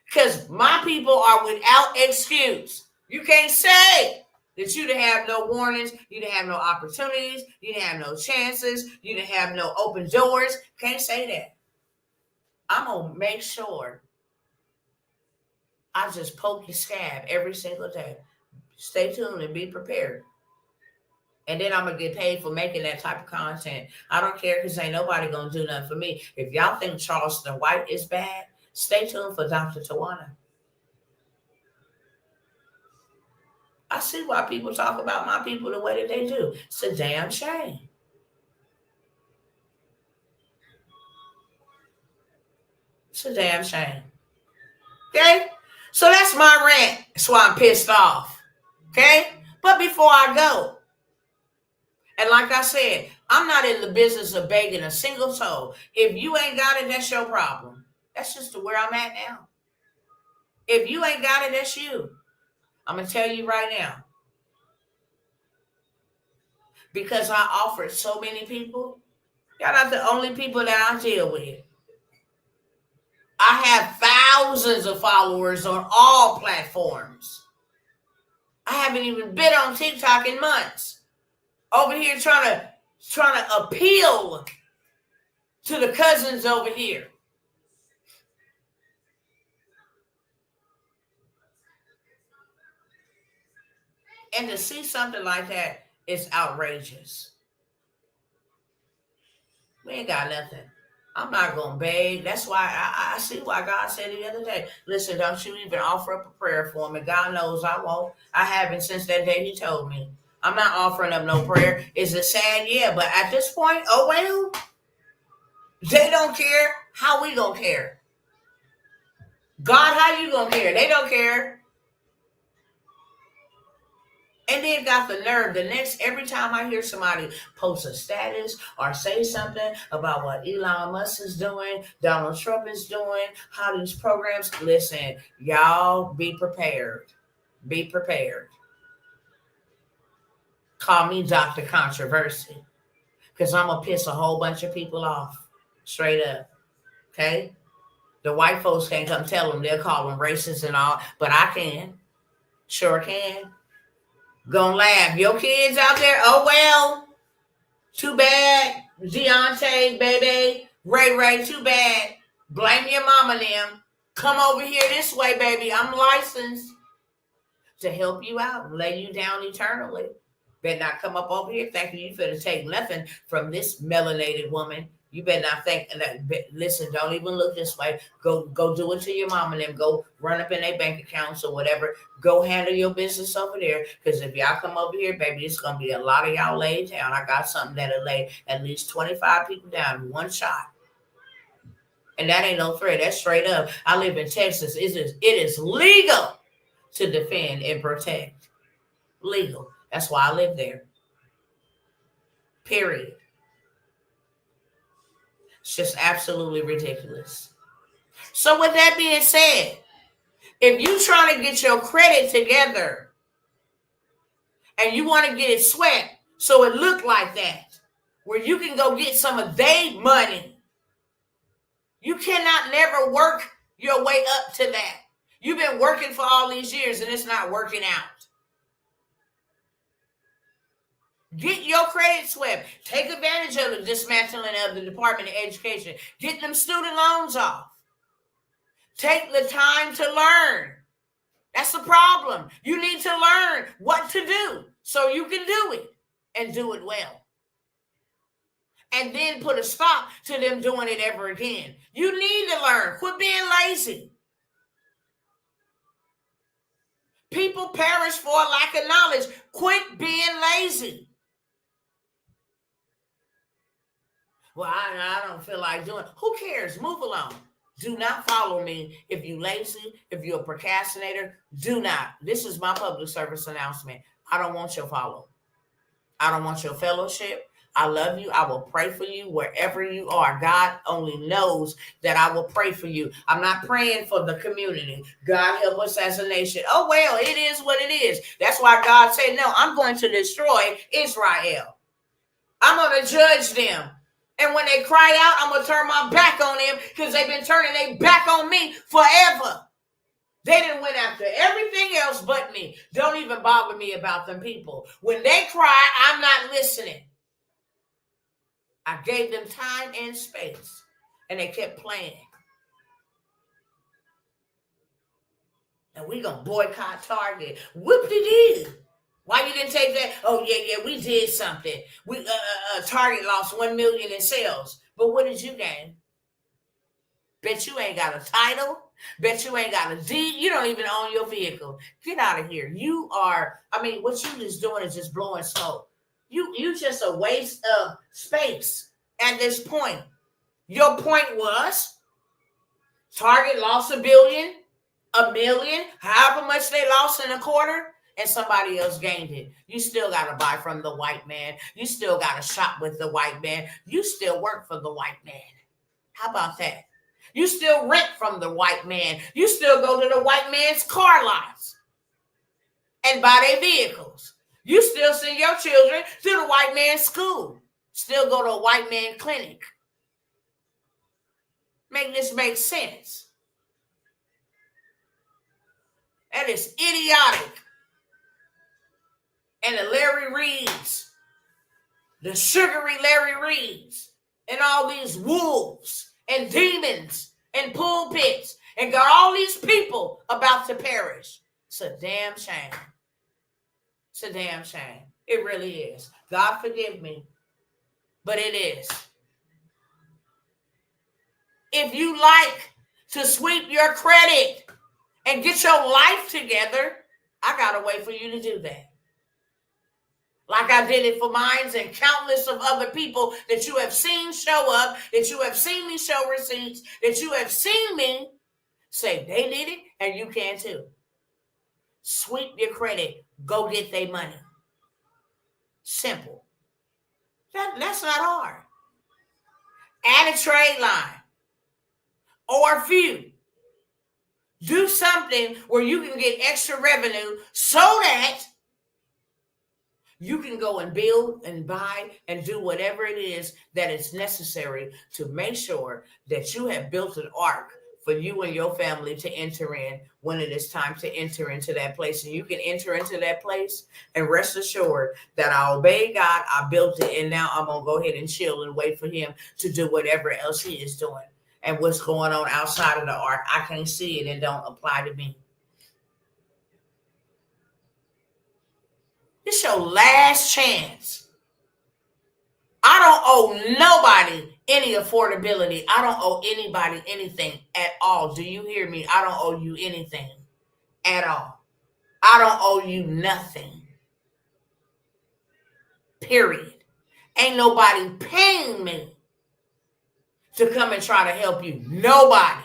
S1: Because my people are without excuse. You can't say that you didn't have no warnings, you didn't have no opportunities, you didn't have no chances, you didn't have no open doors. Can't say that. I'm going to make sure I just poke your scab every single day. Stay tuned and be prepared. And then I'm going to get paid for making that type of content. I don't care because ain't nobody going to do nothing for me. If y'all think Charleston White is bad, stay tuned for Dr. Tawana. I see why people talk about my people the way that they do. It's a damn shame. It's a damn shame. Okay? So that's my rant. That's why I'm pissed off. Okay? But before I go, and like I said, I'm not in the business of begging a single soul. If you ain't got it, that's your problem. That's just where I'm at now. If you ain't got it, that's you. I'm going to tell you right now. Because I offered so many people, y'all not the only people that I deal with. I have thousands of followers on all platforms. I haven't even been on TikTok in months. Over here trying to appeal to the cousins over here. And to see something like that is outrageous. We ain't got nothing. I'm not going to beg. That's why I see why God said the other day, listen, don't you even offer up a prayer for me. God knows I won't. I haven't since that day he told me. I'm not offering up no prayer. Is it sad? Yeah. But at this point, oh, well, they don't care. How we going to care? God, how you going to care? They don't care. And then got the nerve. Every time I hear somebody post a status or say something about what Elon Musk is doing, Donald Trump is doing, how these programs, listen, y'all be prepared. Be prepared. Call me Dr. Controversy. Because I'm going to piss a whole bunch of people off. Straight up. Okay? The white folks can't come tell them. They'll call them racist and all. But I can. Sure can. Gonna laugh. Your kids out there, oh well. Too bad. Deontay, baby. Ray, too bad. Blame your mama them. Come over here this way, baby. I'm licensed to help you out and lay you down eternally. Better not come up over here thinking you finna take nothing from this melanated woman. You better not think that. Listen, don't even look this way. Go do it to your mom and them. Go run up in their bank accounts or whatever. Go handle your business over there. Because if y'all come over here, baby, it's gonna be a lot of y'all laid down. I got something that'll lay at least 25 people down in one shot. And that ain't no threat. That's straight up. I live in Texas. It is legal to defend and protect. Legal. That's why I live there. Period. It's just absolutely ridiculous. So with that being said, if you trying to get your credit together and you want to get it swept so it look like that, where you can go get some of their money, you cannot never work your way up to that. You've been working for all these years and it's not working out. Get your credit swept. Take advantage of the dismantling of the Department of Education. Get them student loans off. Take the time to learn. That's the problem. You need to learn what to do so you can do it and do it well. And then put a stop to them doing it ever again. You need to learn. Quit being lazy. People perish for a lack of knowledge. Quit being lazy. Well, I don't feel like doing it. Who cares? Move along. Do not follow me if you're lazy, if you're a procrastinator. Do not. This is my public service announcement. I don't want your follow. I don't want your fellowship. I love you. I will pray for you wherever you are. God only knows that I will pray for you. I'm not praying for the community. God help us as a nation. Oh, well, it is what it is. That's why God said, no, I'm going to destroy Israel. I'm going to judge them. And when they cry out, I'm going to turn my back on them because they've been turning their back on me forever. They done went after everything else but me. Don't even bother me about them people. When they cry, I'm not listening. I gave them time and space, and they kept playing. And we going to boycott Target. Whoop-de-doo. Why you didn't take that? Oh, yeah, we did something. We Target lost 1 million in sales. But what did you gain? Bet you ain't got a title. Bet you ain't got a deed. You don't even own your vehicle. Get out of here. You are, what you just doing is just blowing smoke. You just a waste of space at this point. Your point was Target lost $1 billion, $1 million, however much they lost in a quarter, and somebody else gained it. You still got to buy from the white man. You still got to shop with the white man. You still work for the white man. How about that? You still rent from the white man. You still go to the white man's car lots and buy their vehicles. You still send your children to the white man's school. Still go to a white man clinic. Make this make sense. That is idiotic. And the Larry Reeds, the sugary Larry Reeds, and all these wolves and demons and pulpits, and got all these people about to perish. It's a damn shame. It's a damn shame. It really is. God forgive me, but it is. If you like to sweep your credit and get your life together, I got a way for you to do that. Like I did it for mine and countless of other people that you have seen show up, that you have seen me show receipts, that you have seen me say they did it and you can too. Sweep your credit. Go get their money. Simple. That's not hard. Add a trade line or a few. Do something where you can get extra revenue so that you can go and build and buy and do whatever it is that is necessary to make sure that you have built an ark for you and your family to enter in when it is time to enter into that place. And you can enter into that place and rest assured that I obeyed God, I built it, and now I'm going to go ahead and chill and wait for him to do whatever else he is doing. And what's going on outside of the ark, I can't see it and don't apply to me. It's your last chance. I don't owe nobody any affordability. I don't owe anybody anything at all. Do you hear me? I don't owe you anything at all. I don't owe you nothing. Period. Ain't nobody paying me to come and try to help you. Nobody.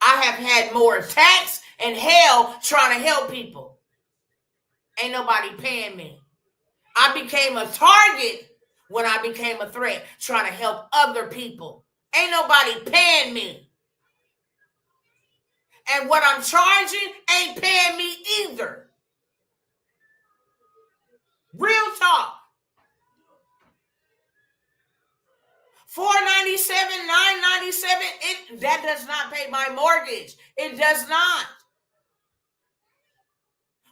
S1: I have had more attacks and hell trying to help people. Ain't nobody paying me. I became a target when I became a threat, trying to help other people. Ain't nobody paying me. And what I'm charging ain't paying me either. Real talk. $497, $997, that does not pay my mortgage. It does not.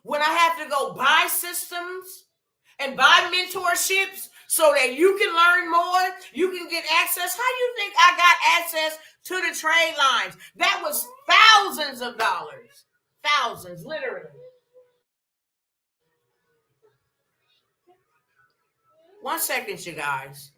S1: When I have to go buy systems and buy mentorships so that you can learn more, you can get access. How you think I got access to the trade lines? That was thousands of dollars. Thousands, literally. One second, you guys.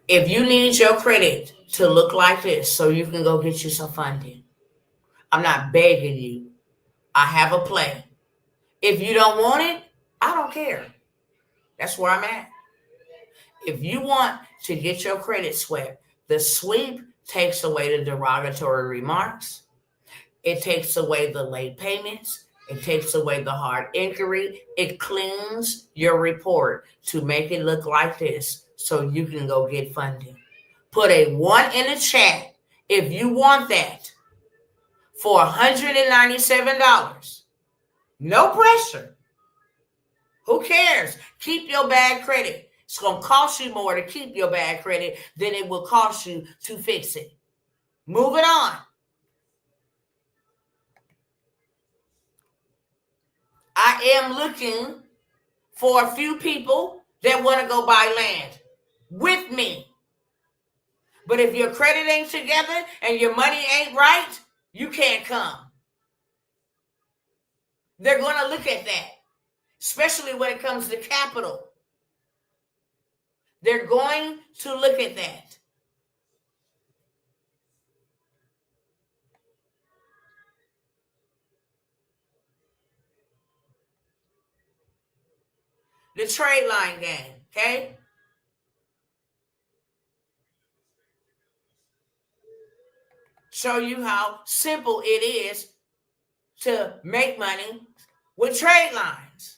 S1: If you need your credit to look like this so you can go get you some funding, I'm not begging you. I have a plan. If you don't want it, I don't care. That's where I'm at. If you want to get your credit swept, the sweep takes away the derogatory remarks. It takes away the late payments. It takes away the hard inquiry. It cleans your report to make it look like this so you can go get funding. Put a 1 in the chat if you want that for $197. No pressure. Who cares? Keep your bad credit. It's going to cost you more to keep your bad credit than it will cost you to fix it. Moving on. I am looking for a few people that want to go buy land with me. But if your credit ain't together and your money ain't right, you can't come. They're going to look at that, especially when it comes to capital. They're going to look at that. The trade line game, okay? Show you how simple it is to make money with trade lines.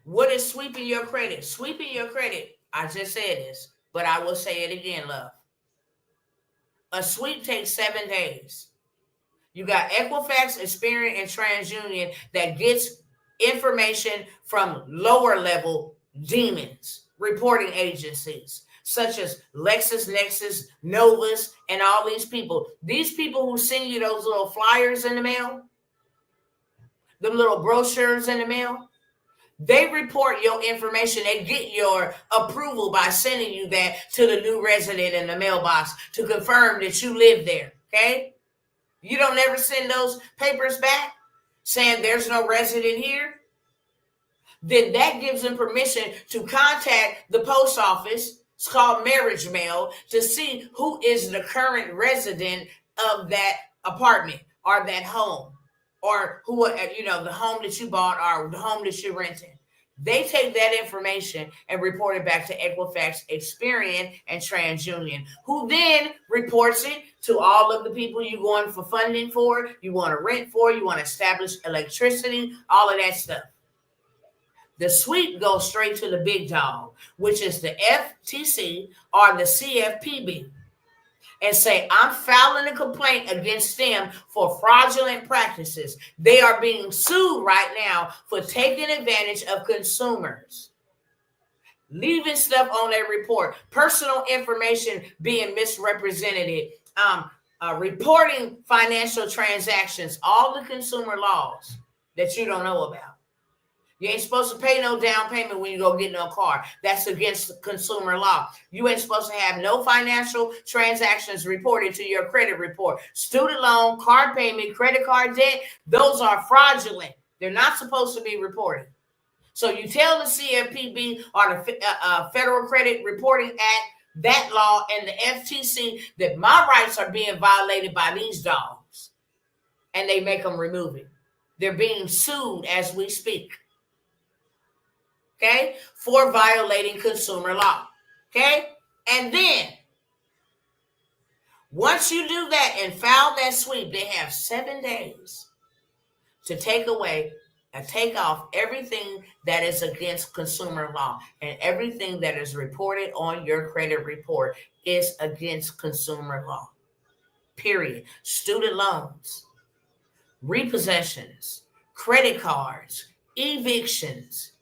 S1: What is sweeping your credit? Sweeping your credit, I just said this, but I will say it again, love. A sweep takes 7 days. You got Equifax, Experian, and TransUnion that gets information from lower level demons, reporting agencies, such as LexisNexis, Novus, and all these people. These people who send you those little flyers in the mail, them little brochures in the mail, they report your information. They get your approval by sending you that to the new resident in the mailbox to confirm that you live there, okay? You don't ever send those papers back saying there's no resident here? Then that gives them permission to contact the post office. It's called marriage mail, to see who is the current resident of that apartment or that home, or who, the home that you bought or the home that you're renting. They take that information and report it back to Equifax, Experian, and TransUnion, who then reports it to all of the people you're going for funding for, you want to rent for, you want to establish electricity, all of that stuff. The sweep goes straight to the big dog, which is the FTC or the CFPB, and say, I'm filing a complaint against them for fraudulent practices. They are being sued right now for taking advantage of consumers. leaving stuff on their report, personal information being misrepresented, reporting financial transactions, all the consumer laws that you don't know about. You ain't supposed to pay no down payment when you go get no car. That's against consumer law. You ain't supposed to have no financial transactions reported to your credit report. Student loan, card payment, credit card debt, those are fraudulent. They're not supposed to be reported. So you tell the CFPB or the Federal Credit Reporting Act, that law, and the FTC that my rights are being violated by these dogs, and they make them remove it. They're being sued as we speak. Okay, for violating consumer law. Okay, and then once you do that and file that sweep, they have 7 days to take away and take off everything that is against consumer law, and everything that is reported on your credit report is against consumer law. Period. Student loans, repossessions, credit cards, evictions.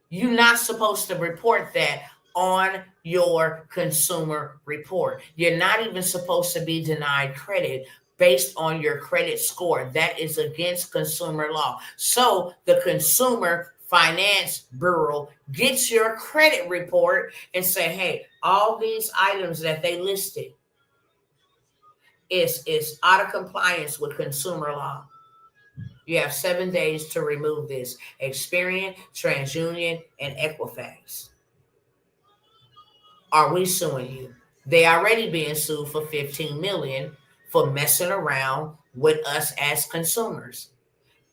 S1: You're not supposed to report that on your consumer report. You're not even supposed to be denied credit based on your credit score. That is against consumer law. So the Consumer Finance Bureau gets your credit report and say, hey, all these items that they listed is out of compliance with consumer law. You have 7 days to remove this. Experian, TransUnion, and Equifax. Are we suing you? They already being sued for $15 million for messing around with us as consumers.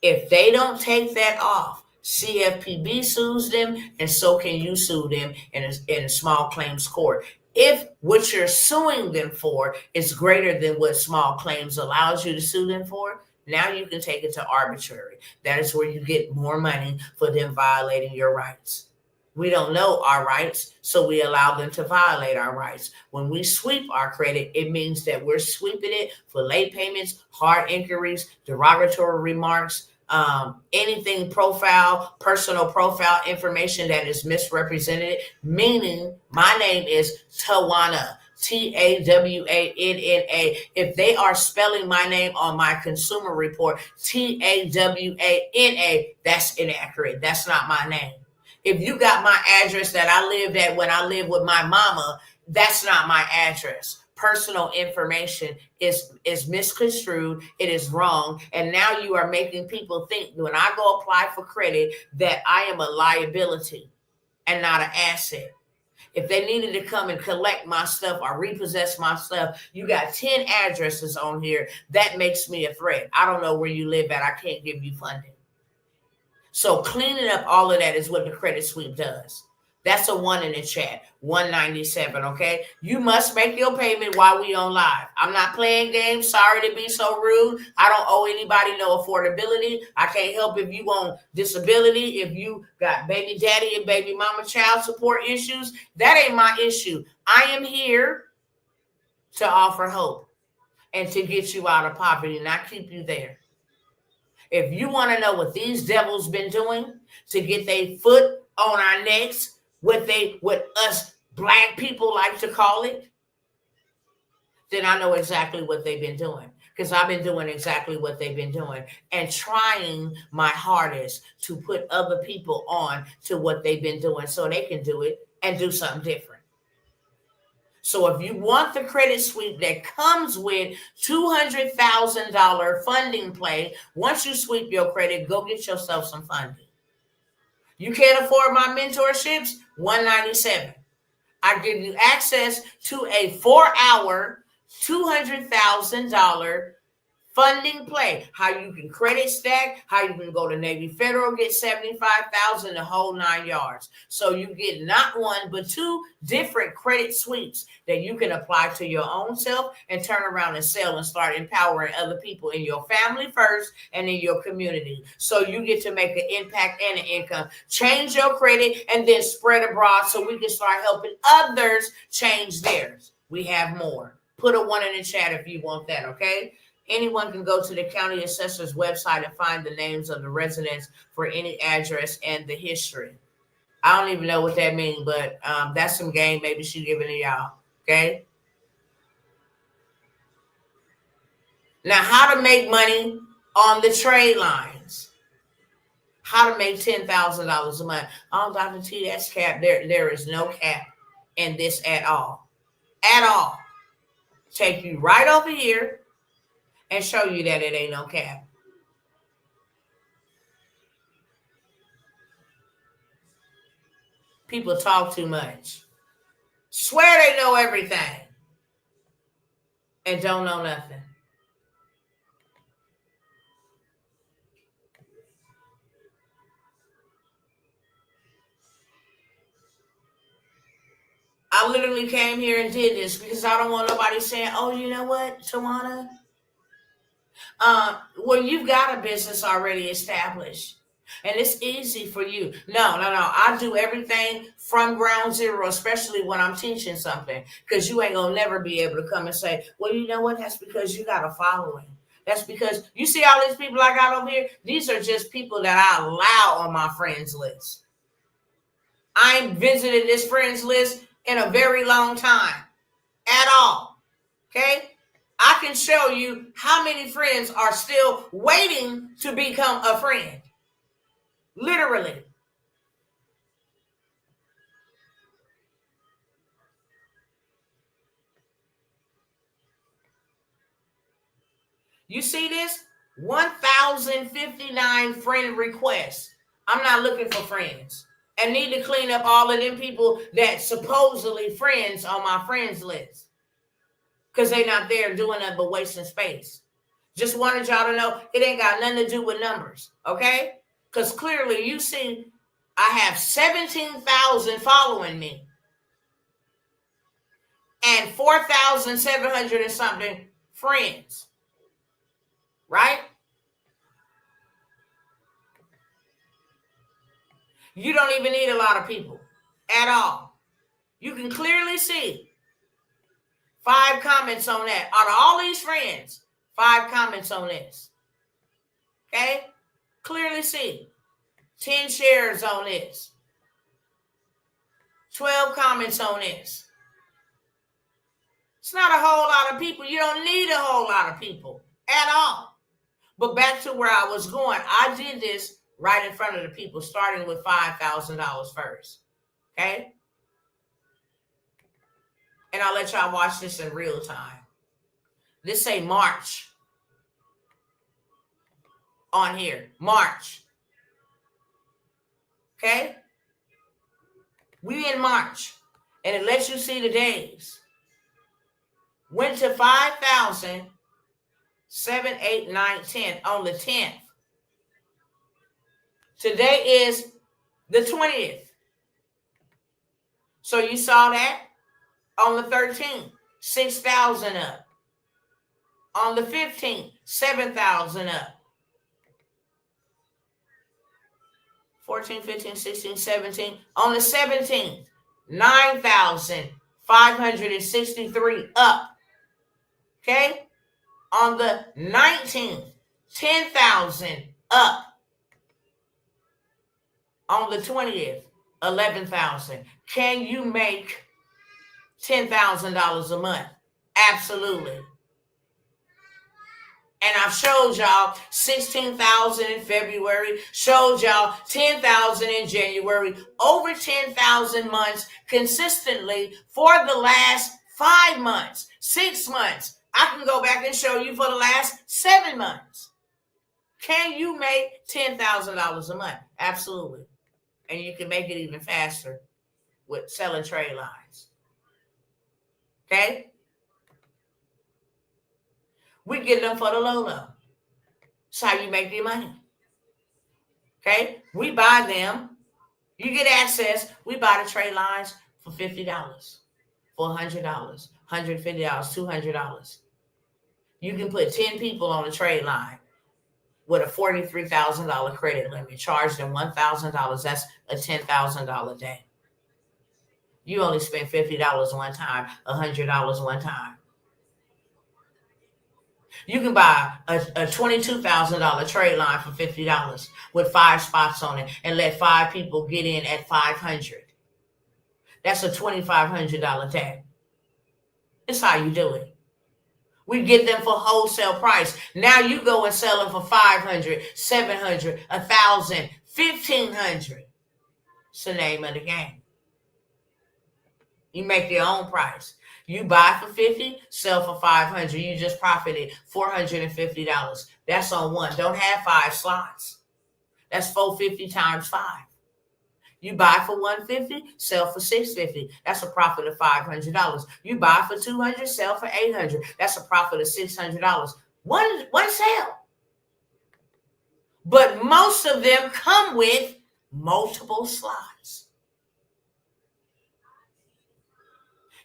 S1: If they don't take that off, CFPB sues them, and so can you sue them in a small claims court. If what you're suing them for is greater than what small claims allows you to sue them for, now you can take it to arbitrary. That is where you get more money for them violating your rights. We don't know our rights, so we allow them to violate our rights. When we sweep our credit, it means that we're sweeping it for late payments, hard inquiries, derogatory remarks, anything personal profile information that is misrepresented, meaning my name is Tawana. Tawanna. If they are spelling my name on my consumer report, Tawana, that's inaccurate. That's not my name. If you got my address that I lived at when I lived with my mama, that's not my address. Personal information is misconstrued. It is wrong. And now you are making people think when I go apply for credit that I am a liability and not an asset. If they needed to come and collect my stuff or repossess my stuff, you got 10 addresses on here. That makes me a threat. I don't know where you live at. I can't give you funding. So cleaning up all of that is what the credit sweep does. That's a 1 in the chat, 197, okay? You must make your payment while we on live. I'm not playing games. Sorry to be so rude. I don't owe anybody no affordability. I can't help if you on disability, if you got baby daddy and baby mama child support issues. That ain't my issue. I am here to offer hope and to get you out of poverty, not keep you there. If you want to know what these devils been doing to get their foot on our necks, what us black people like to call it, then I know exactly what they've been doing, because I've been doing exactly what they've been doing and trying my hardest to put other people on to what they've been doing so they can do it and do something different. So if you want the credit sweep that comes with $200,000 funding play, once you sweep your credit, go get yourself some funding. You can't afford my mentorships? $197. I give you access to a 4-hour, $200,000 funding play. How you can credit stack, how you can go to Navy Federal, get $75,000, the whole 9 yards. So you get not one, but 2 different credit sweeps that you can apply to your own self and turn around and sell and start empowering other people in your family first and in your community. So you get to make an impact and an income. Change your credit and then spread abroad so we can start helping others change theirs. We have more. Put a 1 in the chat if you want that, okay? Anyone can go to the county assessor's website and find the names of the residents for any address and the history. I don't even know what that means, but that's some game maybe she giving to y'all. Okay. Now, how to make money on the trade lines. How to make $10,000 a month. Oh, Dr. T, that's cap. There is no cap in this at all. At all. Take you right over here and show you that it ain't no cap. People talk too much. Swear they know everything and don't know nothing. I literally came here and did this because I don't want nobody saying, oh, you know what, Tawana? Well, you've got a business already established. And it's easy for you. No. I do everything from ground zero, especially when I'm teaching something, because you ain't gonna never be able to come and say, well, you know what? That's because you got a following. That's because you see all these people I got over here. These are just people that I allow on my friends list. I ain't visited this friends list in a very long time at all. Okay? I can show you how many friends are still waiting to become a friend. Literally. You see this? 1,059 friend requests. I'm not looking for friends. And need to clean up all of them people that supposedly friends on my friends list. Because they not there doing nothing but wasting space. Just wanted y'all to know it ain't got nothing to do with numbers. Okay? Because clearly you see I have 17,000 following me. And 4,700 and something friends. Right? You don't even need a lot of people at all. You can clearly see 5 comments on that. Out of all these friends, 5 comments on this. Okay? Clearly see 10 shares on this. 12 comments on this. It's not a whole lot of people. You don't need a whole lot of people at all. But back to where I was going, I did this right in front of the people, starting with $5,000 first. Okay? And I'll let y'all watch this in real time. This say March on here. March. Okay? We in March. And it lets you see the days. Went to 5,000, 7, 8, 9, 10 on the 10th. Today is the 20th. So you saw that on the 13th, 6,000 up. On the 15th, 7,000 up. 14, 15, 16, 17. On the 17th, 9,563 up. Okay? On the 19th, 10,000 up. On the 20th, 11,000. Can you make $10,000 a month? Absolutely. And I've showed y'all 16,000 in February, showed y'all 10,000 in January, over 10,000 months consistently for the last 5 months, 6 months. I can go back and show you for the last 7 months. Can you make $10,000 a month? Absolutely. And you can make it even faster with selling trade lines. Okay? We get them for the low. That's how you make your money. Okay? We buy them. You get access. We buy the trade lines for $50, for $100, $150, $200. You can put 10 people on a trade line with a $43,000 credit limit. Charge them $1,000. That's a $10,000 day. You only spend $50 one time, $100 one time. You can buy a $22,000 trade line for $50 with 5 spots on it and let 5 people get in at $500. That's a $2,500 tag. It's how you do it. We get them for wholesale price. Now you go and sell them for $500, $700, $1,000, $1,500. It's the name of the game. You make your own price. You buy for $50, sell for $500. You just profited $450. That's on one. Don't have 5 slots. That's $450 times 5. You buy for $150, sell for $650. That's a profit of $500. You buy for $200, sell for $800. That's a profit of $600. One sale. But most of them come with multiple slots.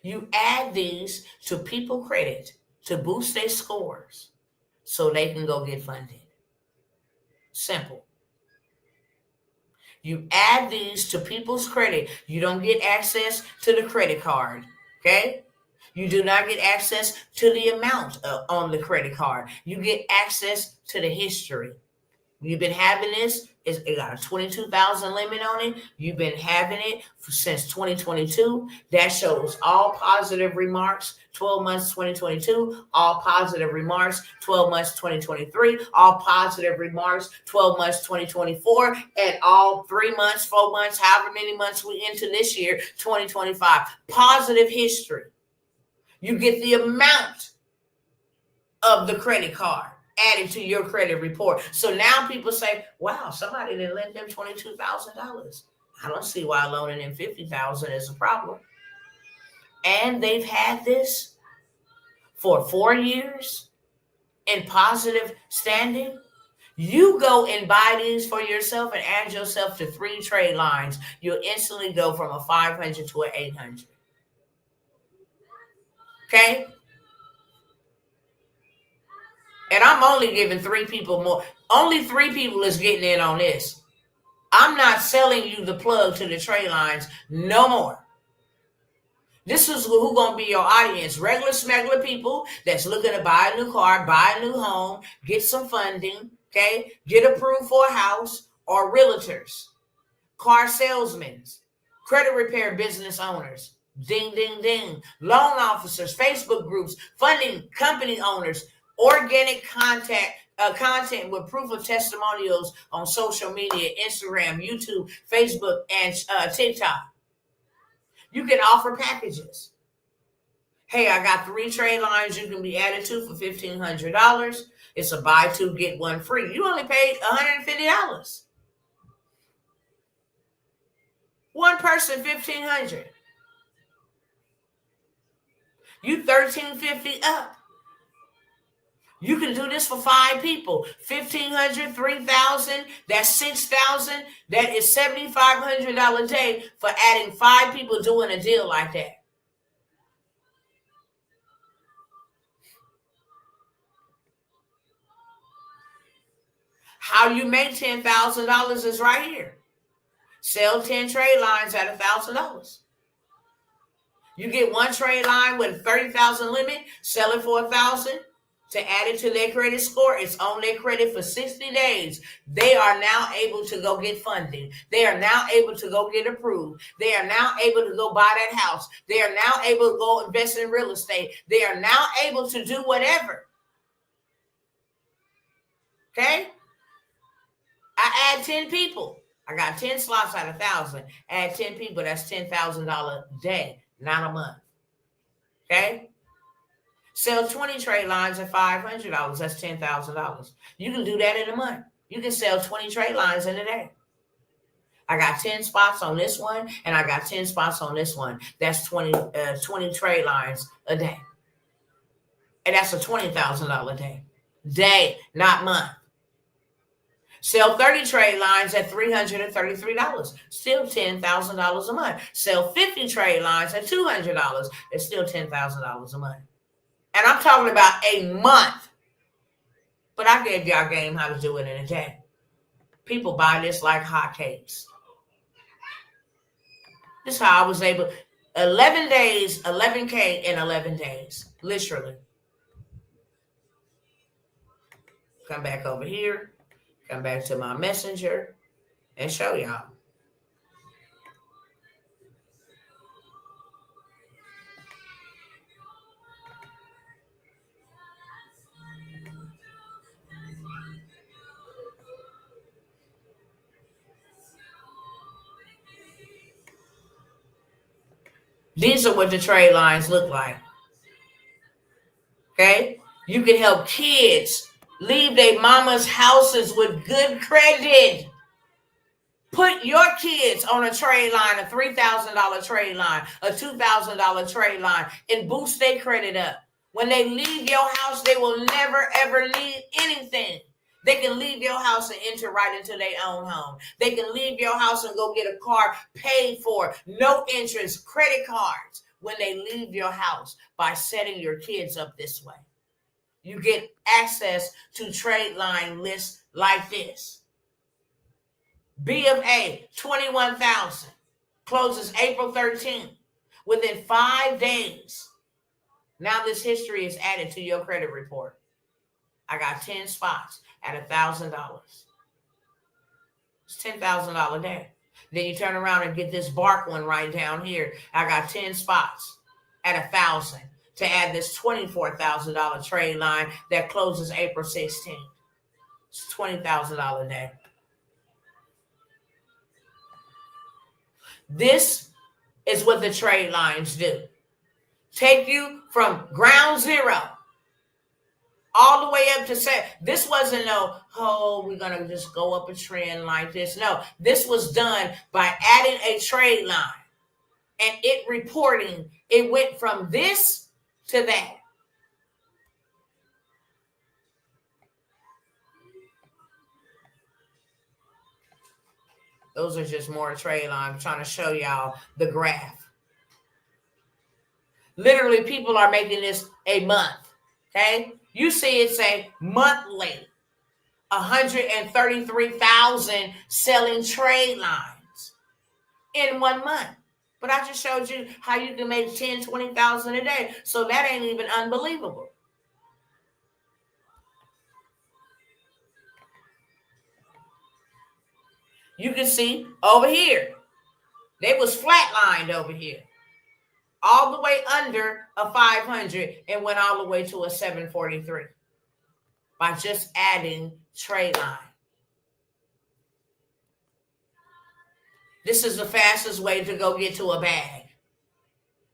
S1: You add these to people credit to boost their scores so they can go get funded. Simple. You add these to people's credit. You don't get access to the credit card, okay? You do not get access to the amount on the credit card. You get access to the history. You've been having this. It got a 22,000 limit on it. You've been having it since 2022. That shows all positive remarks, 12 months 2022, all positive remarks, 12 months 2023, all positive remarks, 12 months 2024, and all 3 months, 4 months, however many months we into this year, 2025. Positive history. You get the amount of the credit card added to your credit report. So now people say, wow, somebody didn't lend them $22,000. I don't see why loaning them $50,000 is a problem. And they've had this for 4 years in positive standing. You go and buy these for yourself and add yourself to 3 trade lines. You'll instantly go from a 500 to an 800. Okay? And I'm only giving 3 people more. Only 3 people is getting in on this. I'm not selling you the plug to the trade lines no more. This is who going to be your audience. Regular smuggler people that's looking to buy a new car, buy a new home, get some funding, okay? Get approved for a house, or realtors, car salesmen, credit repair business owners, ding, ding, ding, loan officers, Facebook groups, funding company owners, organic content with proof of testimonials on social media, Instagram, YouTube, Facebook, and TikTok. You can offer packages. Hey, I got 3 trade lines you can be added to for $1,500. It's a buy 2, get 1 free. You only paid $150. One person, $1,500. You $1,350 up. You can do this for 5 people. $1,500, $3,000, that's $6,000. That is $7,500 a day for adding 5 people doing a deal like that. How you make $10,000 is right here. Sell 10 trade lines at $1,000. You get 1 trade line with a 30,000 limit, sell it for $1,000. To add it to their credit score. It's on their credit for 60 days. They are now able to go get funding. They are now able to go get approved. They are now able to go buy that house. They are now able to go invest in real estate. They are now able to do whatever. Okay? I add 10 people. I got 10 slots out of 1,000. Add 10 people. That's $10,000 a day, not a month. Okay? Sell 20 trade lines at $500. That's $10,000. You can do that in a month. You can sell 20 trade lines in a day. I got 10 spots on this one, and I got 10 spots on this one. That's 20 trade lines a day. And that's a $20,000 day. Day, not month. Sell 30 trade lines at $333. Still $10,000 a month. Sell 50 trade lines at $200. It's still $10,000 a month. And I'm talking about a month. But I gave y'all game how to do it in a day. People buy this like hotcakes. This is how I was able, 11 days, 11K in 11 days. Literally. come back over here, come back to my messenger and show y'all. These are what the trade lines look like. Okay? You can help kids leave their mama's houses with good credit. Put your kids on a trade line, a $3,000 trade line, a $2,000 trade line, and boost their credit up. When they leave your house, they will never, ever need anything. They can leave your house and enter right into their own home. They can leave your house and go get a car paid for, no interest, credit cards, when they leave your house by setting your kids up this way. You get access to trade line lists like this. B of A, 21,000, closes April 13th. Within 5 days, now this history is added to your credit report. I got 10 spots at $1,000. It's $10,000 day. Then you turn around and get this bark one right down here. I got 10 spots at $1,000 to add this $24,000 trade line that closes April 16th. It's $20,000 day. This is what the trade lines do. Take you from ground zero all the way up to say, this wasn't we're going to just go up a trend like this. No, this was done by adding a trade line and it reporting. It went from this to that. Those are just more trade lines. I'm trying to show y'all the graph. Literally, people are making this a month, okay? You see it say monthly, 133,000 selling trade lines in 1 month. But I just showed you how you can make 10, 20,000 a day. So that ain't even unbelievable. You can see over here, they was flatlined over here, all the way under a 500 and went all the way to a 743 by just adding trade line. This is the fastest way to go get to a bag.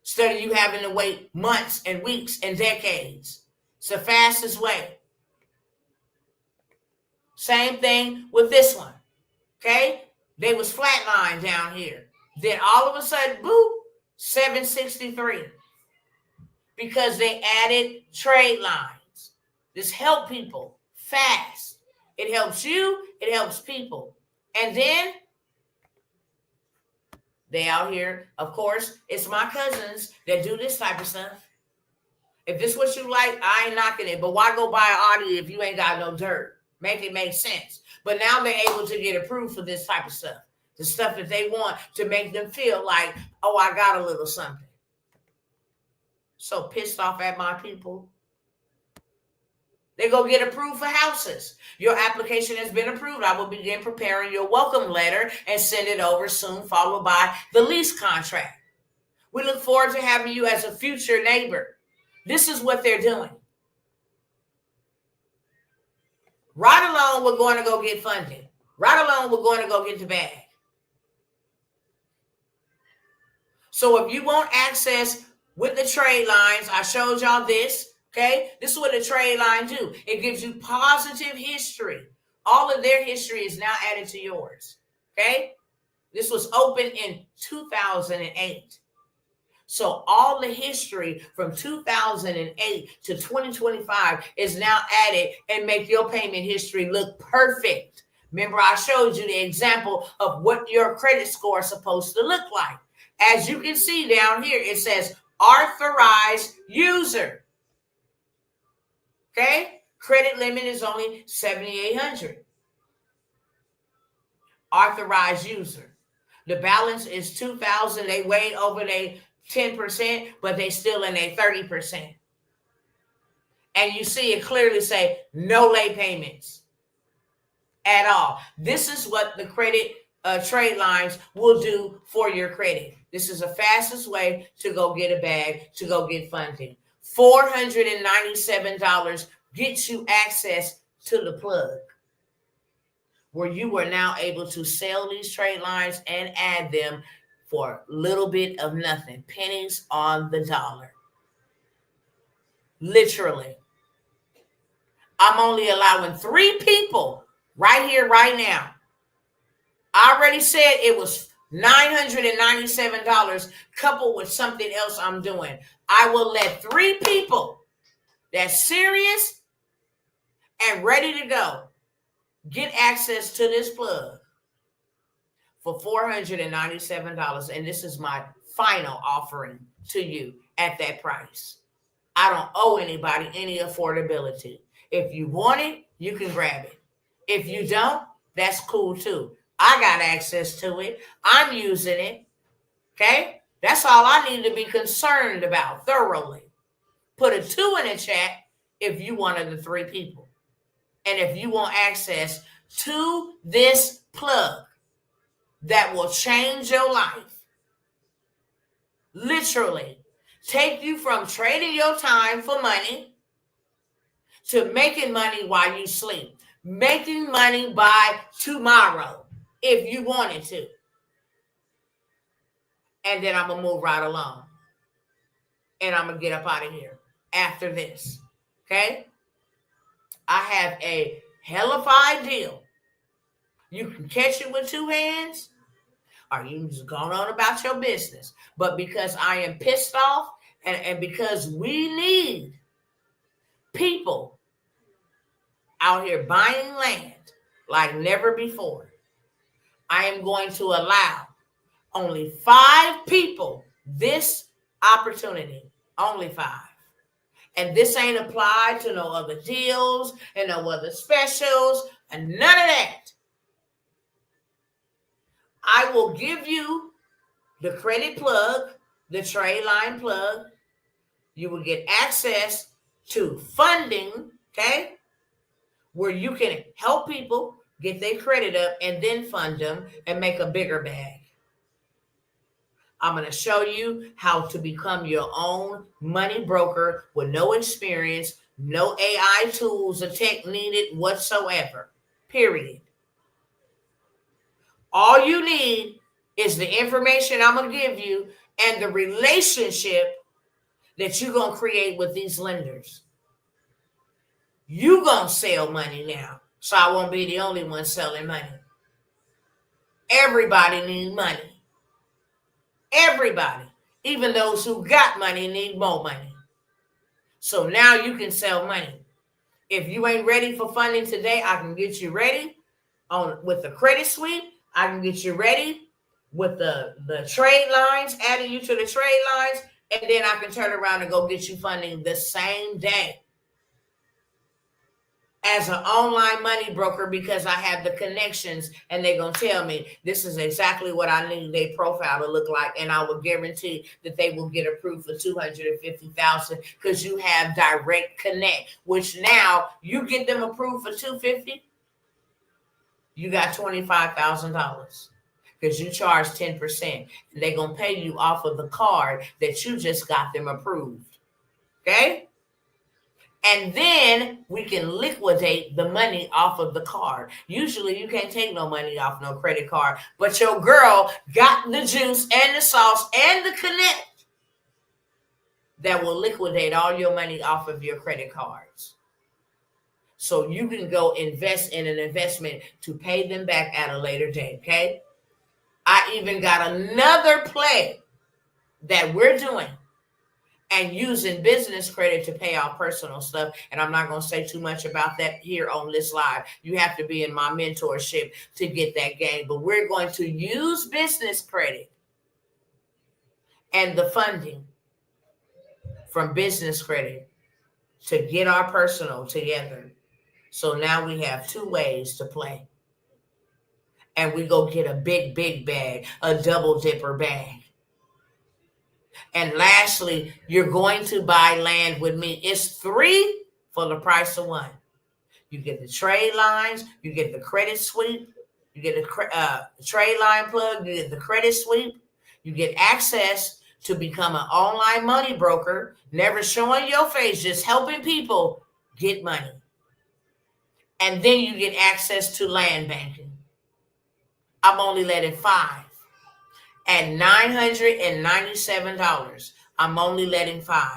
S1: Instead of you having to wait months and weeks and decades. It's the fastest way. Same thing with this one. Okay? They was flatlined down here. Then all of a sudden, boop, 763. Because they added trade lines. This help people fast. It helps you. It helps people. And then they out here, of course, it's my cousins that do this type of stuff. If this is what you like, I ain't knocking it. But why go buy an Audi if you ain't got no dirt? Make it make sense. But now they're able to get approved for this type of stuff. The stuff that they want to make them feel like, oh, I got a little something. So pissed off at my people. They go get approved for houses. Your application has been approved. I will begin preparing your welcome letter and send it over soon, followed by the lease contract. We look forward to having you as a future neighbor. This is what they're doing. Right along, we're going to go get funding. Right along, we're going to go get the bag. So if you want access with the trade lines, I showed y'all this. Okay, this is what the trade line do. It gives you positive history. All of their history is now added to yours. Okay, this was open in 2008. So all the history from 2008 to 2025 is now added and make your payment history look perfect. Remember, I showed you the example of what your credit score is supposed to look like. As you can see down here, it says authorized user. Okay, credit limit is only $7,800. Authorized user. The balance is $2,000. They weighed over their 10%, but they still in a 30%. And you see it clearly say no late payments at all. This is what the credit trade lines will do for your credit. This is the fastest way to go get a bag, to go get funding. $497 gets you access to the plug, where you are now able to sell these trade lines and add them for a little bit of nothing, pennies on the dollar. Literally. I'm only allowing 3 people right here, right now. I already said it was $997 coupled with something else I'm doing. I will let 3 people that's serious and ready to go get access to this plug for $497. And this is my final offering to you at that price. I don't owe anybody any affordability. If you want it, you can grab it. If you don't, that's cool too. I got access to it. I'm using it. Okay? That's all I need to be concerned about thoroughly. Put a 2 in the chat if you one of the 3 people. And if you want access to this plug that will change your life. Literally. Take you from trading your time for money to making money while you sleep. Making money by tomorrow if you wanted to. And then I'm going to move right along. And I'm going to get up out of here after this. Okay? I have a hellified deal. You can catch it with 2 hands, or you can just go on about your business. But because I am pissed off, and because we need people out here buying land like never before, I am going to allow only 5 people this opportunity. Only 5. And this ain't applied to no other deals and no other specials and none of that. I will give you the credit plug, the trade line plug. You will get access to funding, okay, where you can help people get their credit up and then fund them and make a bigger bag. I'm going to show you how to become your own money broker with no experience, no AI tools or tech needed whatsoever, period. All you need is the information I'm going to give you and the relationship that you're going to create with these lenders. You're going to sell money now, so I won't be the only one selling money. Everybody needs money. Everybody, even those who got money, need more money. So now you can sell money. If you ain't ready for funding today, I can get you ready with the credit suite. I can get you ready with the trade lines, adding you to the trade lines, and then I can turn around and go get you funding the same day as an online money broker, because I have the connections and they're going to tell me this is exactly what I need their profile to look like. And I will guarantee that they will get approved for $250,000 because you have direct connect, which now you get them approved for $250,000. You got $25,000 because you charge 10% and they're going to pay you off of the card that you just got them approved. Okay? And then we can liquidate the money off of the card. Usually you can't take no money off no credit card, but your girl got the juice and the sauce and the connect that will liquidate all your money off of your credit cards. So you can go invest in an investment to pay them back at a later date, okay? I even got another play that we're doing and using business credit to pay off personal stuff. And I'm not going to say too much about that here on this live. You have to be in my mentorship to get that game. But we're going to use business credit and the funding from business credit to get our personal together. So now we have 2 ways to play. And we go get a big, big bag, a double dipper bag. And lastly, you're going to buy land with me. It's 3 for the price of one. You get the trade lines, you get the credit sweep, you get the trade line plug, you get the credit sweep, you get access to become an online money broker, never showing your face, just helping people get money. And then you get access to land banking. I'm only letting 5. At $997, I'm only letting 5.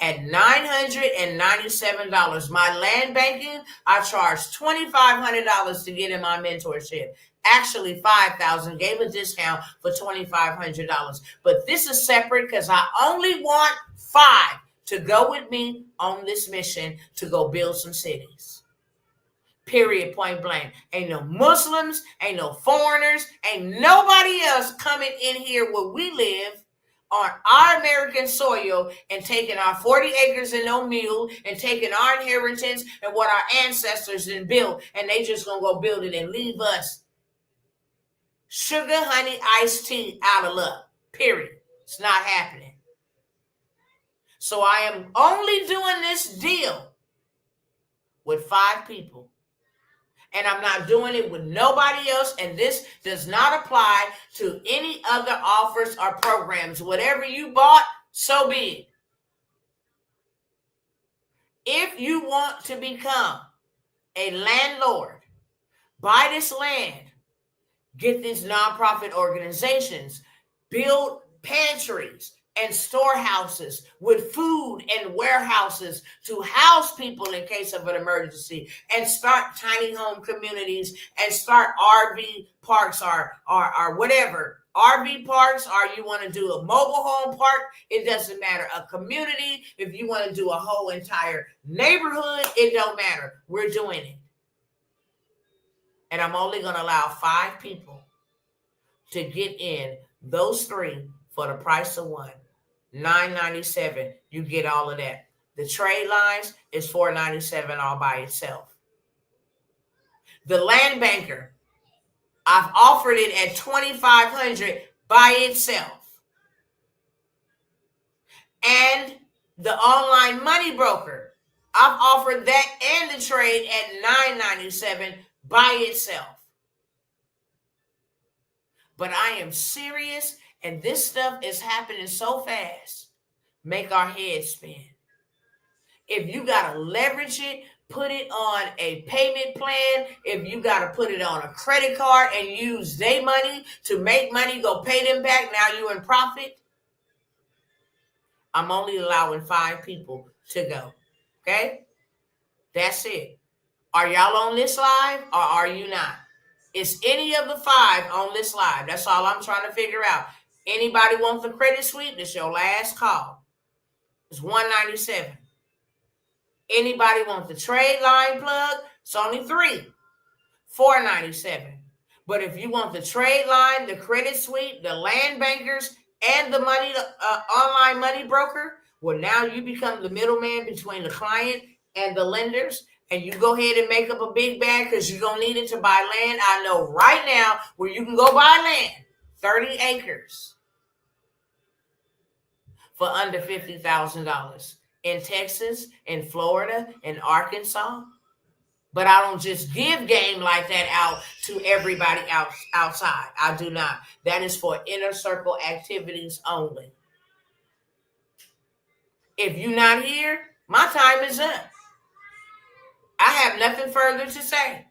S1: At $997, my land banking, I charge $2,500 to get in my mentorship. Actually, $5,000, gave a discount for $2,500. But this is separate because I only want 5 to go with me on this mission to go build some cities. Period, point blank. Ain't no Muslims, ain't no foreigners, ain't nobody else coming in here where we live on our American soil and taking our 40 acres and no mule and taking our inheritance and what our ancestors did built, and they just gonna go build it and leave us sugar, honey, iced tea out of luck. Period. It's not happening. So I am only doing this deal with 5 people. And I'm not doing it with nobody else. And this does not apply to any other offers or programs. Whatever you bought, so be it. If you want to become a landlord, buy this land, get these nonprofit organizations, build pantries and storehouses with food and warehouses to house people in case of an emergency, and start tiny home communities and start RV parks or whatever. RV parks, or you want to do a mobile home park, it doesn't matter. A community, if you want to do a whole entire neighborhood, it don't matter. We're doing it. And I'm only going to allow 5 people to get in those 3 for the price of one. $997, you get all of that. The trade lines is $497 all by itself. The land banker, I've offered it at $2,500 by itself. And the online money broker, I've offered that and the trade at $997 by itself. But I am serious, and this stuff is happening so fast, make our heads spin. If you got to leverage it, put it on a payment plan. If you got to put it on a credit card and use their money to make money, go pay them back, now you're in profit. I'm only allowing 5 people to go. Okay? That's it. Are y'all on this live or are you not? Is any of the 5 on this live? That's all I'm trying to figure out. Anybody want the credit sweep? This your last call. It's $197. Anybody want the trade line plug? It's only 3. $497. But if you want the trade line, the credit sweep, the land bankers, and the money online money broker, well, now you become the middleman between the client and the lenders. And you go ahead and make up a big bag because you're going to need it to buy land. I know right now where you can go buy land, 30 acres for under $50,000 in Texas, in Florida, in Arkansas. But I don't just give game like that out to everybody outside. I do not. That is for inner circle activities only. If you're not here, my time is up. I have nothing further to say.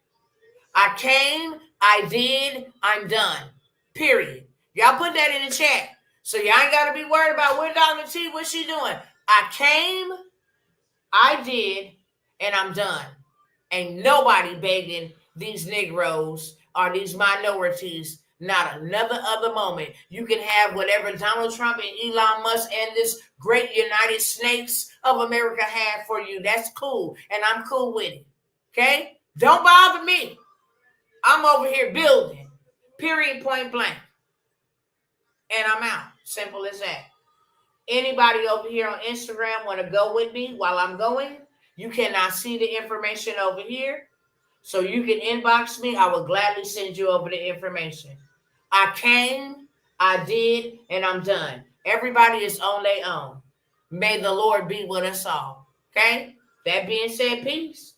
S1: I came, I did, I'm done. Period. Y'all put that in the chat. So y'all ain't got to be worried about where Dr. T, what's she doing? I came, I did, and I'm done. Ain't nobody begging these Negroes or these minorities not another other moment. You can have whatever Donald Trump and Elon Musk and this great United Snakes of America have for you. That's cool. And I'm cool with it. Okay? Don't bother me. I'm over here building. Period, point blank. And I'm out. Simple as that. Anybody over here on Instagram want to go with me while I'm going? You cannot see the information over here. So you can inbox me. I will gladly send you over the information. I came, I did, and I'm done. Everybody is on their own. May the Lord be with us all. Okay? That being said, peace.